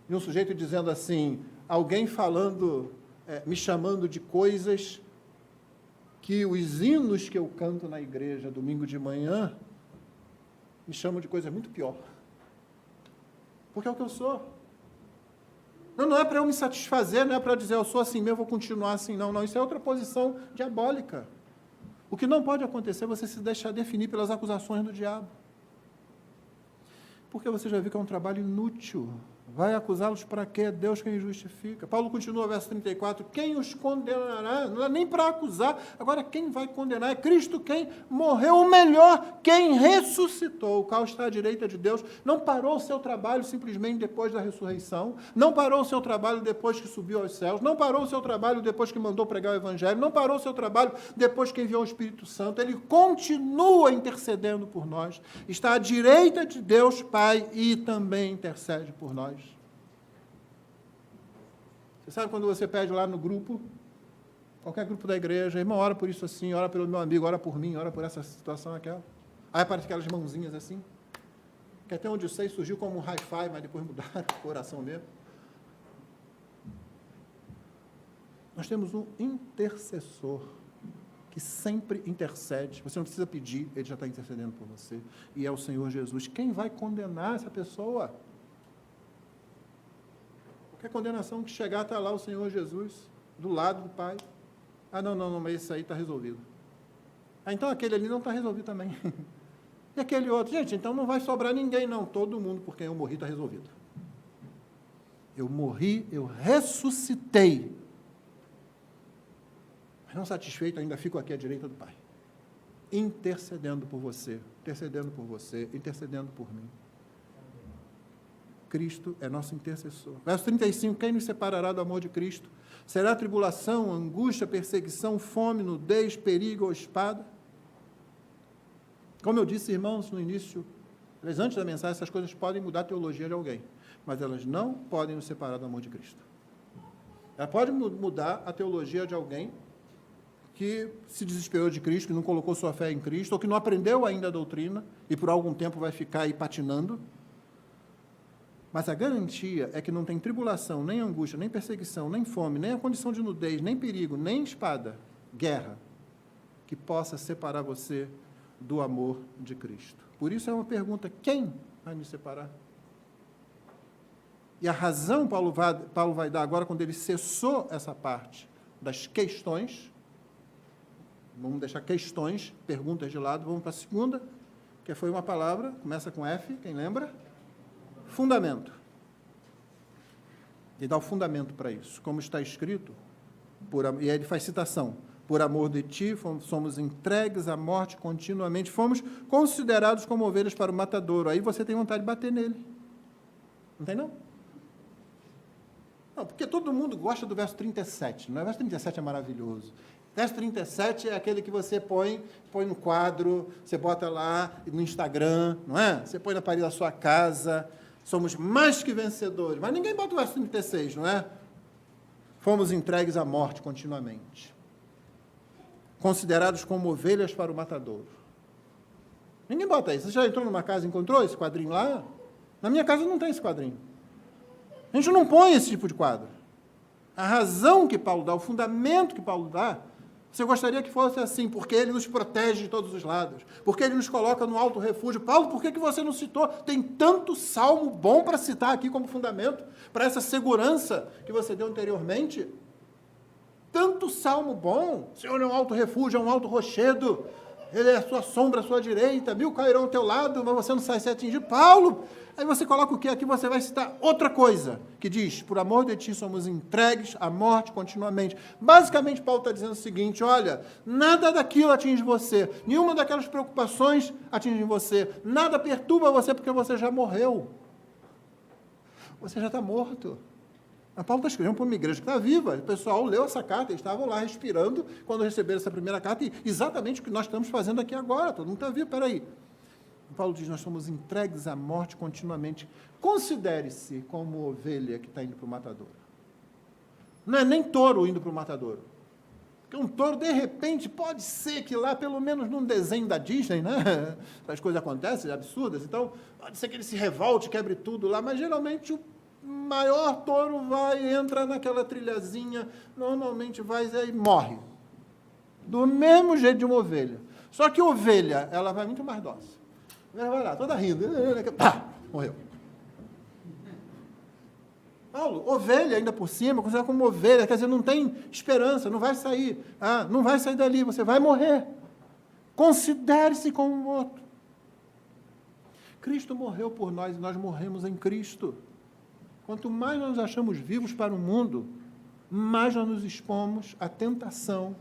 E um sujeito dizendo assim, alguém falando, me chamando de coisas que os hinos que eu canto na igreja domingo de manhã me chamam de coisa muito pior. Porque é o que eu sou. Não é para eu me satisfazer, não é para dizer eu sou assim mesmo, vou continuar assim, não. Isso é outra posição diabólica. O que não pode acontecer é você se deixar definir pelas acusações do diabo. Porque você já viu que é um trabalho inútil. Vai acusá-los para quê? É Deus quem justifica. Paulo continua, verso 34, quem os condenará? Não é nem para acusar, agora quem vai condenar? É Cristo quem morreu, o melhor, quem ressuscitou, o qual está à direita de Deus, não parou o seu trabalho simplesmente depois da ressurreição, não parou o seu trabalho depois que subiu aos céus, não parou o seu trabalho depois que mandou pregar o Evangelho, não parou o seu trabalho depois que enviou o Espírito Santo, ele continua intercedendo por nós, está à direita de Deus Pai e também intercede por nós. Você sabe quando você pede lá no grupo, qualquer grupo da igreja, irmão, ora por isso assim, ora pelo meu amigo, ora por mim, ora por essa situação, aquela. Aí aparece aquelas mãozinhas assim, que até onde eu sei surgiu como um hi-fi, mas depois mudaram o coração mesmo. Nós temos um intercessor que sempre intercede, você não precisa pedir, ele já está intercedendo por você, e é o Senhor Jesus. Quem vai condenar essa pessoa? Qualquer condenação que chegar, está lá o Senhor Jesus, do lado do Pai. Não, mas esse aí está resolvido. Então aquele ali não está resolvido também. E aquele outro, gente, então não vai sobrar ninguém, não. Todo mundo por quem eu morri está resolvido. Eu morri, eu ressuscitei. Mas não satisfeito, ainda fico aqui à direita do Pai. Intercedendo por você, intercedendo por você, intercedendo por mim. Cristo é nosso intercessor. Verso 35, quem nos separará do amor de Cristo? Será tribulação, angústia, perseguição, fome, nudez, perigo ou espada? Como eu disse, irmãos, no início, antes da mensagem, essas coisas podem mudar a teologia de alguém, mas elas não podem nos separar do amor de Cristo. Elas podem mudar a teologia de alguém que se desesperou de Cristo, que não colocou sua fé em Cristo, ou que não aprendeu ainda a doutrina, e por algum tempo vai ficar aí patinando. Mas a garantia é que não tem tribulação, nem angústia, nem perseguição, nem fome, nem a condição de nudez, nem perigo, nem espada, guerra, que possa separar você do amor de Cristo. Por isso é uma pergunta, quem vai me separar? E a razão Paulo vai dar agora, quando ele cessou essa parte das questões, vamos deixar questões, perguntas de lado, vamos para a segunda, que foi uma palavra, começa com F, quem lembra? Fundamento. E dá o fundamento para isso. Como está escrito, e aí ele faz citação, Por amor de ti, somos entregues à morte continuamente, fomos considerados como ovelhas para o matadouro. Aí você tem vontade de bater nele. Não tem, não? Não, porque todo mundo gosta do verso 37, não é? O verso 37 é maravilhoso. Verso 37 é aquele que você põe no quadro, você bota lá no Instagram, não é? Você põe na parede da sua casa, somos mais que vencedores. Mas ninguém bota o verso 36, não é? Fomos entregues à morte continuamente, considerados como ovelhas para o matadouro. Ninguém bota isso. Você já entrou numa casa e encontrou esse quadrinho lá? Na minha casa não tem esse quadrinho. A gente não põe esse tipo de quadro. A razão que Paulo dá, o fundamento que Paulo dá, você gostaria que fosse assim, porque ele nos protege de todos os lados, porque ele nos coloca no alto refúgio. Paulo, por que você não citou? Tem tanto salmo bom para citar aqui como fundamento, para essa segurança que você deu anteriormente. Tanto salmo bom. O Senhor é um alto refúgio, é um alto rochedo, ele é a sua sombra à sua direita, 1000 cairão ao teu lado, mas você não sai se atingir. Paulo, aí você coloca o quê? Aqui você vai citar outra coisa, que diz, por amor de ti somos entregues à morte continuamente. Basicamente, Paulo está dizendo o seguinte, olha, nada daquilo atinge você, nenhuma daquelas preocupações atinge você, nada perturba você porque você já morreu. Você já está morto. Mas Paulo está escrevendo para uma igreja que está viva. O pessoal leu essa carta, eles estavam lá respirando quando receberam essa primeira carta, e exatamente o que nós estamos fazendo aqui agora. Todo mundo está vivo, peraí. Paulo diz, nós somos entregues à morte continuamente. Considere-se como ovelha que está indo para o matadouro. Não é nem touro indo para o matadouro. Porque um touro, de repente, pode ser que lá, pelo menos num desenho da Disney, né? As coisas acontecem, absurdas, então pode ser que ele se revolte, quebre tudo lá, mas geralmente o maior touro entra naquela trilhazinha, normalmente vai e morre. Do mesmo jeito de uma ovelha. Só que a ovelha, ela vai muito mais dócil. Ela vai lá, toda rindo. Pá, morreu. Paulo, ovelha ainda por cima, considera como ovelha, quer dizer, não tem esperança, não vai sair. Não vai sair dali, você vai morrer. Considere-se como morto. Cristo morreu por nós e nós morremos em Cristo. Quanto mais nós nos achamos vivos para o mundo, mais nós nos expomos à tentação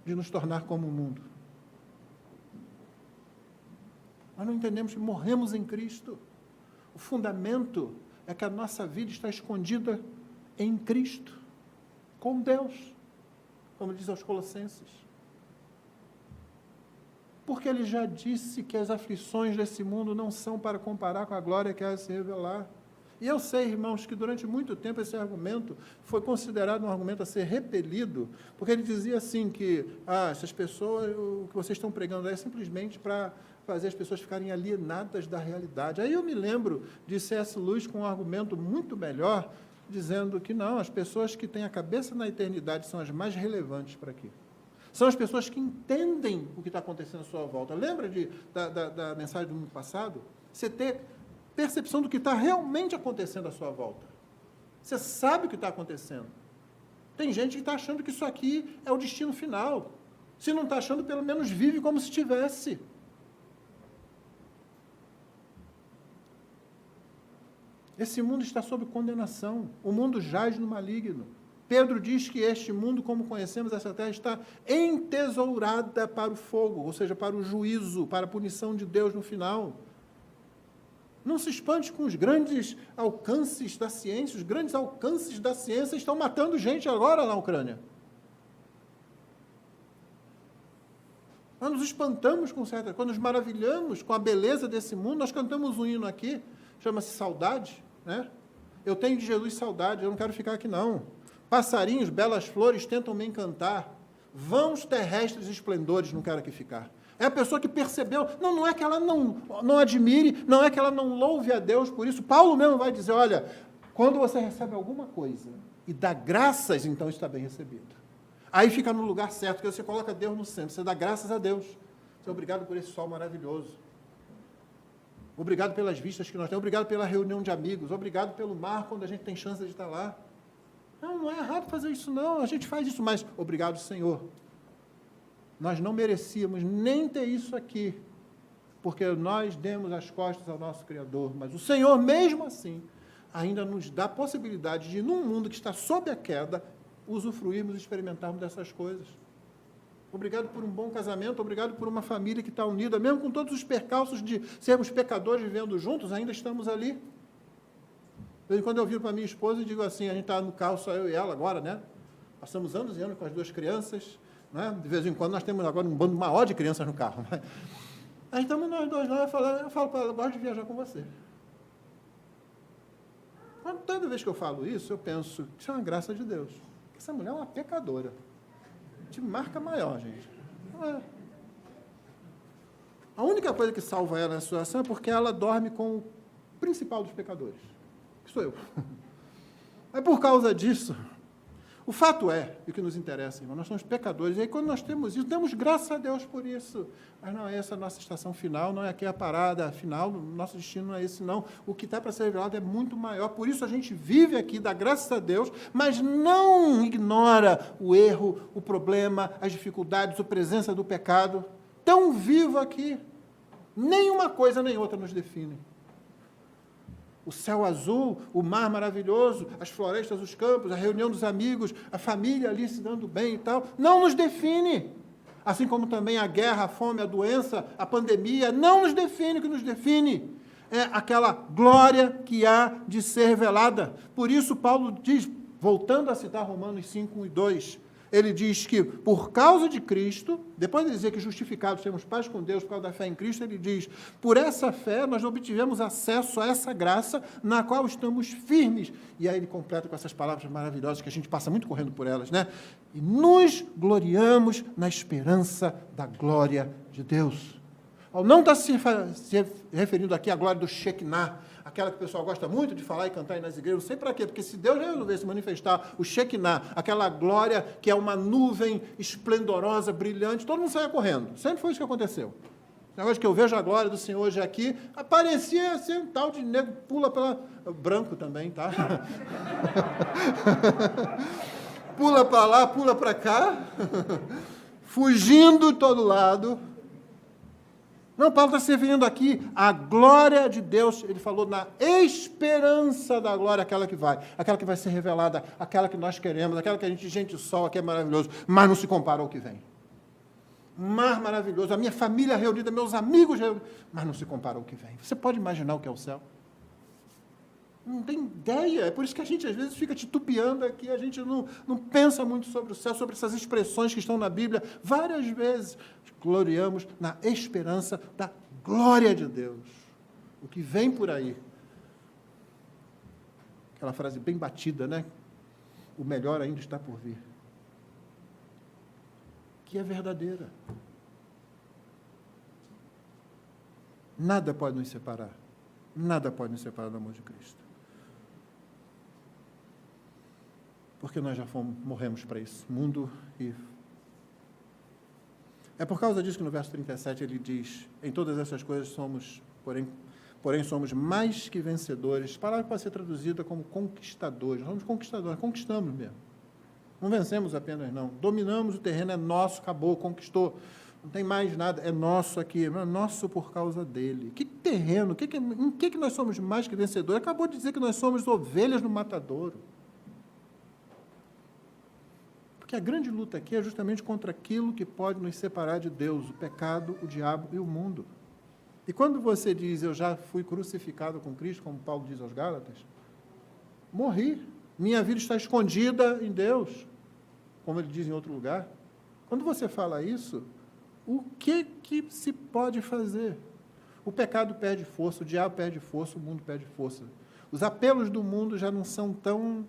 de nos tornar como o mundo. Nós não entendemos que morremos em Cristo. O fundamento é que a nossa vida está escondida em Cristo, com Deus, como diz aos Colossenses. Porque ele já disse que as aflições desse mundo não são para comparar com a glória que há de se revelar. E eu sei, irmãos, que durante muito tempo esse argumento foi considerado um argumento a ser repelido, porque ele dizia assim que essas pessoas, o que vocês estão pregando é simplesmente para fazer as pessoas ficarem alienadas da realidade. Aí eu me lembro de C.S. Lewis com um argumento muito melhor, dizendo que não, as pessoas que têm a cabeça na eternidade são as mais relevantes para aqui. São as pessoas que entendem o que está acontecendo à sua volta. Lembra da mensagem do domingo passado? Você ter percepção do que está realmente acontecendo à sua volta. Você sabe o que está acontecendo. Tem gente que está achando que isso aqui é o destino final. Se não está achando, pelo menos vive como se tivesse. Esse mundo está sob condenação. O mundo jaz no maligno. Pedro diz que este mundo, como conhecemos, essa terra está entesourada para o fogo, ou seja, para o juízo, para a punição de Deus no final. Não se espante com os grandes alcances da ciência. Os grandes alcances da ciência estão matando gente agora na Ucrânia. Nós nos espantamos com certa... Quando nos maravilhamos com a beleza desse mundo, nós cantamos um hino aqui, chama-se Saudade, né? Eu tenho de Jesus saudade, eu não quero ficar aqui não. Passarinhos, belas flores tentam me encantar. Vãos terrestres esplendores, não quero aqui ficar. É a pessoa que percebeu, não é que ela não admire, não é que ela não louve a Deus por isso. Paulo mesmo vai dizer, olha, quando você recebe alguma coisa e dá graças, então está bem recebido. Aí fica no lugar certo, que você coloca Deus no centro, você dá graças a Deus. Você é obrigado por esse sol maravilhoso. Obrigado pelas vistas que nós temos, obrigado pela reunião de amigos, obrigado pelo mar quando a gente tem chance de estar lá. Não é errado fazer isso não, a gente faz isso, mas obrigado, Senhor. Nós não merecíamos nem ter isso aqui, porque nós demos as costas ao nosso Criador, mas o Senhor, mesmo assim, ainda nos dá a possibilidade de, num mundo que está sob a queda, usufruirmos e experimentarmos dessas coisas. Obrigado por um bom casamento, obrigado por uma família que está unida, mesmo com todos os percalços de sermos pecadores vivendo juntos, ainda estamos ali. De vez em quando eu viro para minha esposa e digo assim, a gente está no carro, só eu e ela agora, né? Passamos anos e anos com as duas crianças, né? De vez em quando nós temos agora um bando maior de crianças no carro. Né? Aí estamos nós dois lá, eu falo para ela, gosto de viajar com você. Mas toda vez que eu falo isso, eu penso, isso é uma graça de Deus. Essa mulher é uma pecadora. De marca maior, gente. Não é. A única coisa que salva ela nessa situação é porque ela dorme com o principal dos pecadores, que sou eu. Mas por causa disso, o fato é, e o que nos interessa, irmão, nós somos pecadores, e aí quando nós temos isso, damos graças a Deus por isso. Mas não é essa a nossa estação final, não é aqui a parada final, nosso destino não é esse, não. O que está para ser revelado é muito maior, por isso a gente vive aqui, dá graças a Deus, mas não ignora o erro, o problema, as dificuldades, a presença do pecado. Tão vivo aqui, nenhuma coisa nem outra nos define. O céu azul, o mar maravilhoso, as florestas, os campos, a reunião dos amigos, a família ali se dando bem e tal, não nos define. Assim como também a guerra, a fome, a doença, a pandemia, não nos define. O que nos define é aquela glória que há de ser revelada. Por isso, Paulo diz, voltando a citar Romanos 5, 1 e 2, ele diz que, por causa de Cristo, depois de dizer que justificados temos paz com Deus por causa da fé em Cristo, ele diz, por essa fé nós obtivemos acesso a essa graça na qual estamos firmes. E aí ele completa com essas palavras maravilhosas que a gente passa muito correndo por elas, né? E nos gloriamos na esperança da glória de Deus. Ao não estar se referindo aqui à glória do Shekinah, aquela que o pessoal gosta muito de falar e cantar aí nas igrejas, não sei para quê, porque se Deus resolver se manifestar, o Shekinah, aquela glória que é uma nuvem esplendorosa, brilhante, todo mundo saia correndo. Sempre foi isso que aconteceu. Hoje que eu vejo a glória do Senhor hoje aqui, parecia ser um tal de nego, pula pela... branco também, tá? Pula para lá, pula para cá, fugindo de todo lado. Não, Paulo está se referindo aqui à glória de Deus, ele falou na esperança da glória, aquela que vai ser revelada, aquela que nós queremos, aquela que a gente sol, aqui é maravilhoso, mas não se compara ao que vem. Mar maravilhoso, a minha família reunida, meus amigos reunidos, mas não se compara ao que vem. Você pode imaginar o que é o céu? Não tem ideia, é por isso que a gente às vezes fica titubeando aqui, a gente não pensa muito sobre o céu, sobre essas expressões que estão na Bíblia. Várias vezes gloriamos na esperança da glória de Deus. O que vem por aí. Aquela frase bem batida, né? O melhor ainda está por vir. Que é verdadeira. Nada pode nos separar. Nada pode nos separar do amor de Cristo. Porque nós já morremos para esse mundo e... É por causa disso que no verso 37 ele diz, em todas essas coisas somos, porém somos mais que vencedores. Palavra pode ser traduzida como conquistadores. Somos conquistadores, conquistamos mesmo. Não vencemos apenas, não. Dominamos o terreno, é nosso, acabou, conquistou. Não tem mais nada, é nosso aqui, é nosso por causa dele. Que terreno, em que nós somos mais que vencedores? Acabou de dizer que nós somos ovelhas no matadouro. Porque a grande luta aqui é justamente contra aquilo que pode nos separar de Deus, o pecado, o diabo e o mundo. E quando você diz, eu já fui crucificado com Cristo, como Paulo diz aos Gálatas, morri, minha vida está escondida em Deus, como ele diz em outro lugar. Quando você fala isso, o que se pode fazer? O pecado perde força, o diabo perde força, o mundo perde força. Os apelos do mundo já não são tão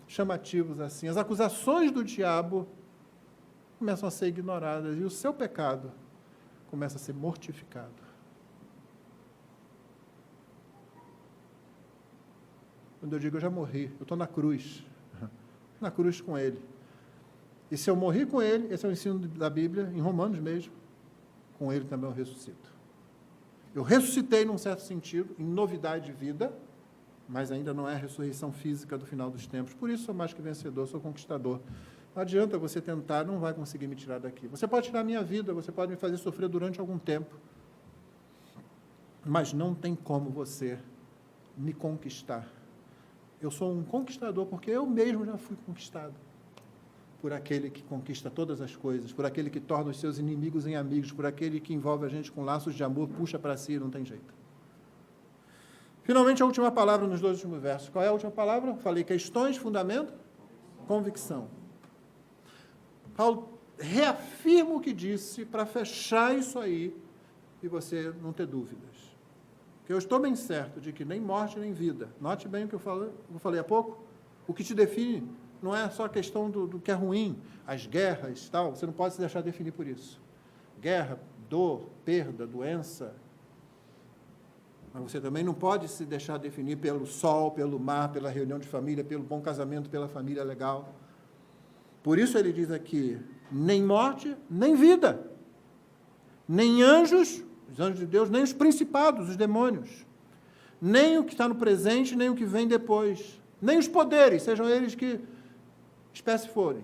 chamativos assim. As acusações do diabo começam a ser ignoradas e o seu pecado começa a ser mortificado. Quando eu digo eu já morri, eu estou na cruz com ele. E se eu morri com ele, esse é o ensino da Bíblia, em Romanos mesmo, com ele também eu ressuscito. Eu ressuscitei num certo sentido, em novidade de vida, mas ainda não é a ressurreição física do final dos tempos. Por isso sou mais que vencedor, sou conquistador. Não adianta você tentar, não vai conseguir me tirar daqui. Você pode tirar a minha vida, você pode me fazer sofrer durante algum tempo, mas não tem como você me conquistar. Eu sou um conquistador porque eu mesmo já fui conquistado. por aquele que conquista todas as coisas, por aquele que torna os seus inimigos em amigos, por aquele que envolve a gente com laços de amor, puxa para si, não tem jeito. Finalmente, a última palavra nos 2 últimos versos. Qual é a última palavra? Falei questões, fundamento, convicção. Paulo reafirma o que disse para fechar isso aí e você não ter dúvidas. Que eu estou bem certo de que nem morte nem vida. Note bem o que eu falei há pouco. O que te define não é só a questão do que é ruim, as guerras e tal, você não pode se deixar definir por isso. Guerra, dor, perda, doença. Mas você também não pode se deixar definir pelo sol, pelo mar, pela reunião de família, pelo bom casamento, pela família legal. Por isso ele diz aqui, nem morte, nem vida. Nem anjos, os anjos de Deus, nem os principados, os demônios. Nem o que está no presente, nem o que vem depois. Nem os poderes, sejam eles que espécie forem.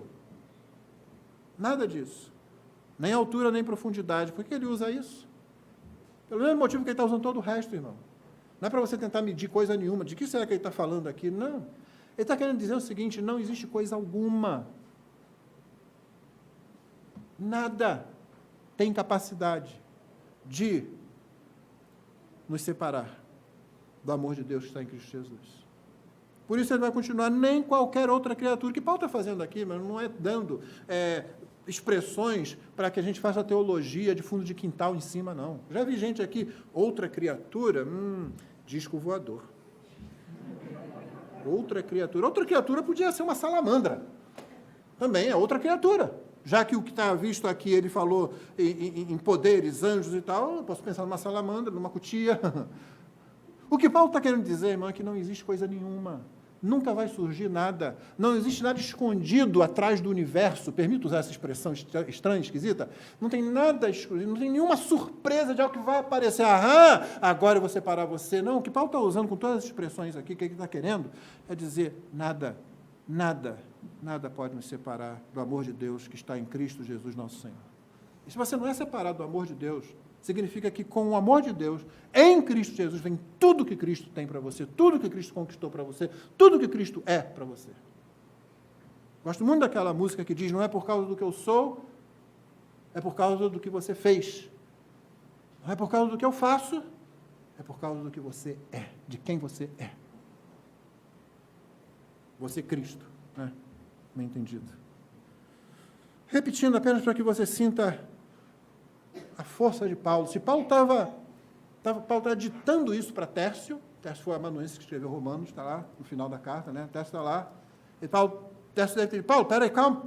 Nada disso. Nem altura, nem profundidade. Por que ele usa isso? Pelo mesmo motivo que ele está usando todo o resto, irmão. Não é para você tentar medir coisa nenhuma. De que será que ele está falando aqui? Não. Ele está querendo dizer o seguinte, não existe coisa alguma. Nada tem capacidade de nos separar do amor de Deus que está em Cristo Jesus. Por isso ele vai continuar, nem qualquer outra criatura. O que Paulo está fazendo aqui, mas não é dando expressões para que a gente faça teologia de fundo de quintal em cima, não. Já vi gente aqui, outra criatura, disco voador. Outra criatura podia ser uma salamandra. Também é outra criatura. Já que o que está visto aqui, ele falou em poderes, anjos e tal, eu posso pensar numa salamandra, numa cutia. O que Paulo está querendo dizer, irmão, é que não existe coisa nenhuma. Nunca vai surgir nada. Não existe nada escondido atrás do universo. Permito usar essa expressão estranha, esquisita? Não tem nada escondido, não tem nenhuma surpresa de algo que vai aparecer. Agora eu vou separar você. Não, o que Paulo está usando com todas as expressões aqui, o que ele está querendo, é dizer nada pode nos separar do amor de Deus que está em Cristo Jesus nosso Senhor. E se você não é separado do amor de Deus, significa que com o amor de Deus, em Cristo Jesus, vem tudo que Cristo tem para você, tudo que Cristo conquistou para você, tudo que Cristo é para você. Gosto muito daquela música que diz, não é por causa do que eu sou, é por causa do que você fez. Não é por causa do que eu faço, é por causa do que você é, de quem você é. Você é Cristo, né? Bem entendido. Repetindo apenas para que você sinta a força de Paulo. Se Paulo estava ditando isso para Tércio foi a amanuense que escreveu Romanos, está lá no final da carta, né? Tércio está lá. E Tércio deve ter dito, Paulo, peraí, calma,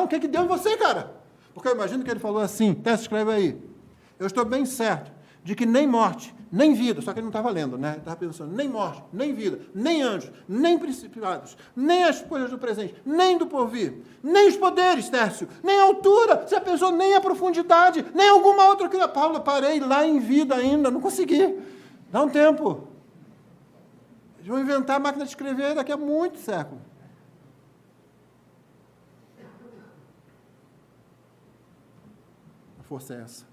o que deu em você, cara? Porque eu imagino que ele falou assim, Tércio, escreve aí. Eu estou bem certo de que nem morte, nem vida, só que ele não estava lendo, né? Ele estava pensando, nem morte, nem vida, nem anjos, nem principados, nem as coisas do presente, nem do porvir, nem os poderes, Tércio, nem a altura, você pensou, nem a profundidade, nem alguma outra coisa. Paulo, parei lá em vida ainda, não consegui. Dá um tempo. Eles vão inventar a máquina de escrever daqui a muitos séculos. A força é essa.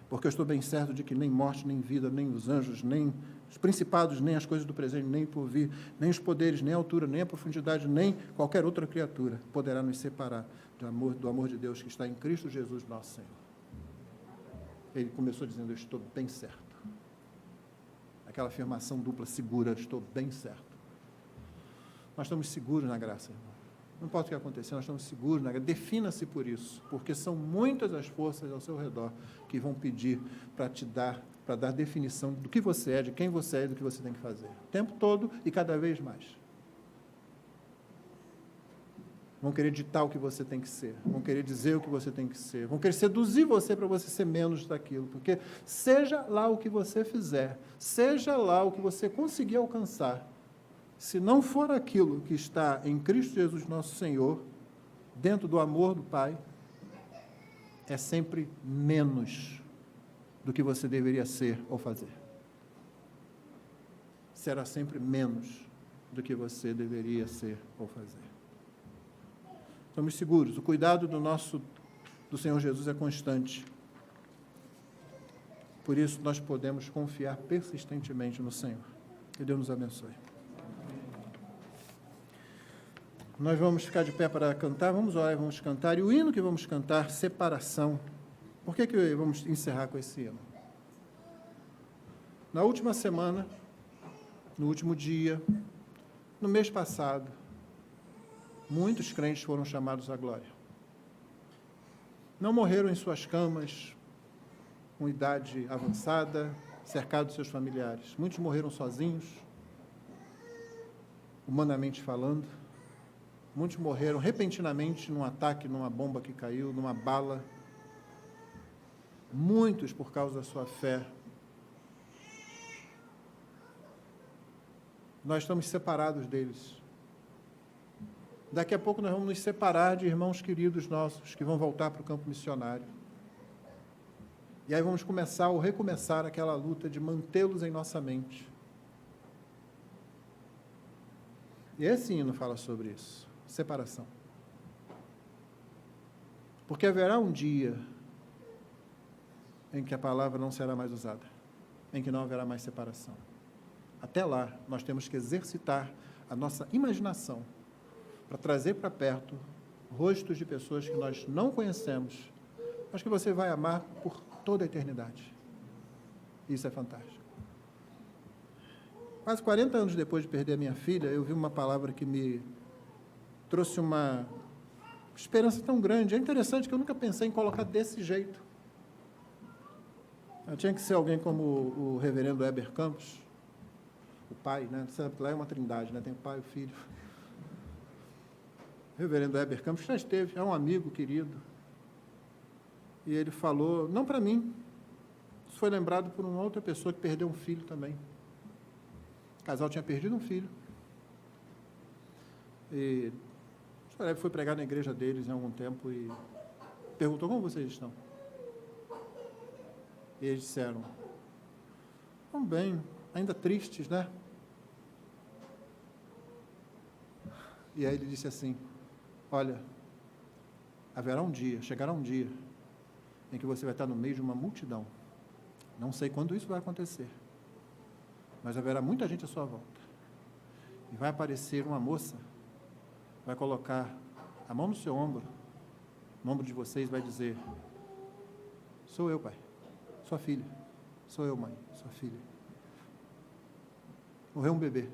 Porque eu estou bem certo de que nem morte, nem vida, nem os anjos, nem os principados, nem as coisas do presente, nem por vir, nem os poderes, nem a altura, nem a profundidade, nem qualquer outra criatura poderá nos separar do amor de Deus que está em Cristo Jesus, nosso Senhor. Ele começou dizendo, eu estou bem certo. Aquela afirmação dupla, segura, estou bem certo. Nós estamos seguros na graça, irmão. Não importa o que acontecer, nós estamos seguros na graça. Defina-se por isso, porque são muitas as forças ao seu redor que vão pedir para dar definição do que você é, de quem você é e do que você tem que fazer. O tempo todo e cada vez mais. Vão querer ditar o que você tem que ser, vão querer dizer o que você tem que ser, vão querer seduzir você para você ser menos daquilo, porque seja lá o que você fizer, seja lá o que você conseguir alcançar, se não for aquilo que está em Cristo Jesus nosso Senhor, dentro do amor do Pai, é sempre menos do que você deveria ser ou fazer. Será sempre menos do que você deveria ser ou fazer. Estamos seguros, o cuidado do Senhor Jesus é constante. Por isso, nós podemos confiar persistentemente no Senhor. Que Deus nos abençoe. Nós vamos ficar de pé para cantar, vamos orar e vamos cantar. E o hino que vamos cantar, Separação. Por que vamos encerrar com esse hino? Na última semana, no último dia, no mês passado, muitos crentes foram chamados à glória. Não morreram em suas camas, com idade avançada, cercados de seus familiares. Muitos morreram sozinhos, humanamente falando. Muitos morreram repentinamente num ataque, numa bomba que caiu, numa bala. Muitos por causa da sua fé. Nós estamos separados deles. Daqui a pouco nós vamos nos separar de irmãos queridos nossos que vão voltar para o campo missionário. E aí vamos começar ou recomeçar aquela luta de mantê-los em nossa mente. E esse hino fala sobre isso, separação. Porque haverá um dia em que a palavra não será mais usada, em que não haverá mais separação. Até lá, nós temos que exercitar a nossa imaginação para trazer para perto rostos de pessoas que nós não conhecemos, mas que você vai amar por toda a eternidade. Isso é fantástico. Quase 40 anos depois de perder a minha filha, eu vi uma palavra que me trouxe uma esperança tão grande. É interessante que eu nunca pensei em colocar desse jeito. Eu tinha que ser alguém como o reverendo Heber Campos, o pai, né? Lá é uma trindade, né? Tem o pai e o filho. O reverendo Heber Campos já esteve, é um amigo querido. E ele falou, não para mim, isso foi lembrado por uma outra pessoa que perdeu um filho também. O casal tinha perdido um filho. E o Heber foi pregar na igreja deles em algum tempo e perguntou, como vocês estão? E eles disseram, estão bem, ainda tristes, né? E aí ele disse assim, olha, haverá um dia, chegará um dia, em que você vai estar no meio de uma multidão. Não sei quando isso vai acontecer, mas haverá muita gente à sua volta. E vai aparecer uma moça, vai colocar a mão no seu ombro, no ombro de vocês, vai dizer, sou eu, pai. Sua filha. Sou eu, mãe. Sua filha. Morreu um bebê.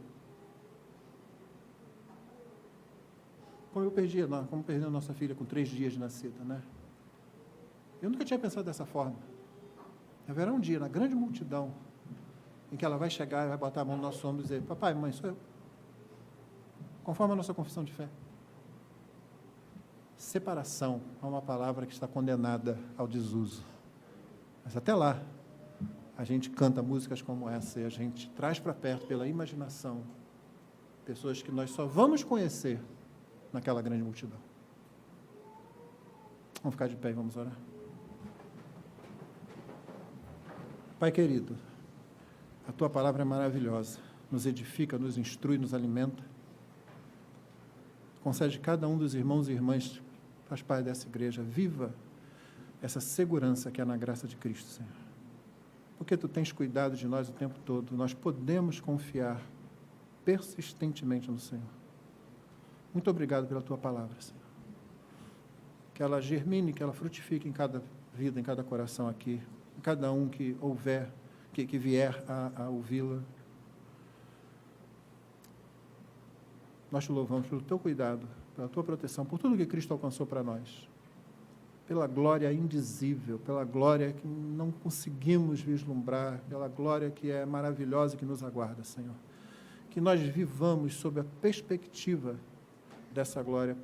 Como perdeu a nossa filha com 3 dias de nascida, né? Eu nunca tinha pensado dessa forma. Haverá um dia, na grande multidão, em que ela vai chegar e vai botar a mão no nosso ombro e dizer, papai, mãe, sou eu. Conforme a nossa confissão de fé. Separação é uma palavra que está condenada ao desuso. Mas até lá, a gente canta músicas como essa e a gente traz para perto, pela imaginação, pessoas que nós só vamos conhecer naquela grande multidão. Vamos ficar de pé e vamos orar. Pai querido, a Tua palavra é maravilhosa, nos edifica, nos instrui, nos alimenta. Concede cada um dos irmãos e irmãs que faz parte dessa igreja, viva essa segurança que é na graça de Cristo, Senhor. Porque Tu tens cuidado de nós o tempo todo, nós podemos confiar persistentemente no Senhor. Muito obrigado pela Tua palavra, Senhor. Que ela germine, que ela frutifique em cada vida, em cada coração aqui, em cada um que houver, que vier a ouvi-la. Nós Te louvamos pelo Teu cuidado, pela Tua proteção, por tudo que Cristo alcançou para nós. Pela glória indizível, pela glória que não conseguimos vislumbrar, pela glória que é maravilhosa e que nos aguarda, Senhor. Que nós vivamos sob a perspectiva dessa glória,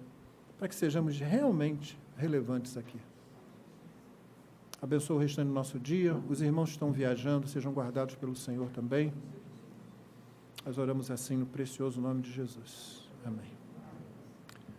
para que sejamos realmente relevantes aqui. Abençoa o restante do nosso dia, os irmãos que estão viajando, sejam guardados pelo Senhor também. Nós oramos assim no precioso nome de Jesus. Amém.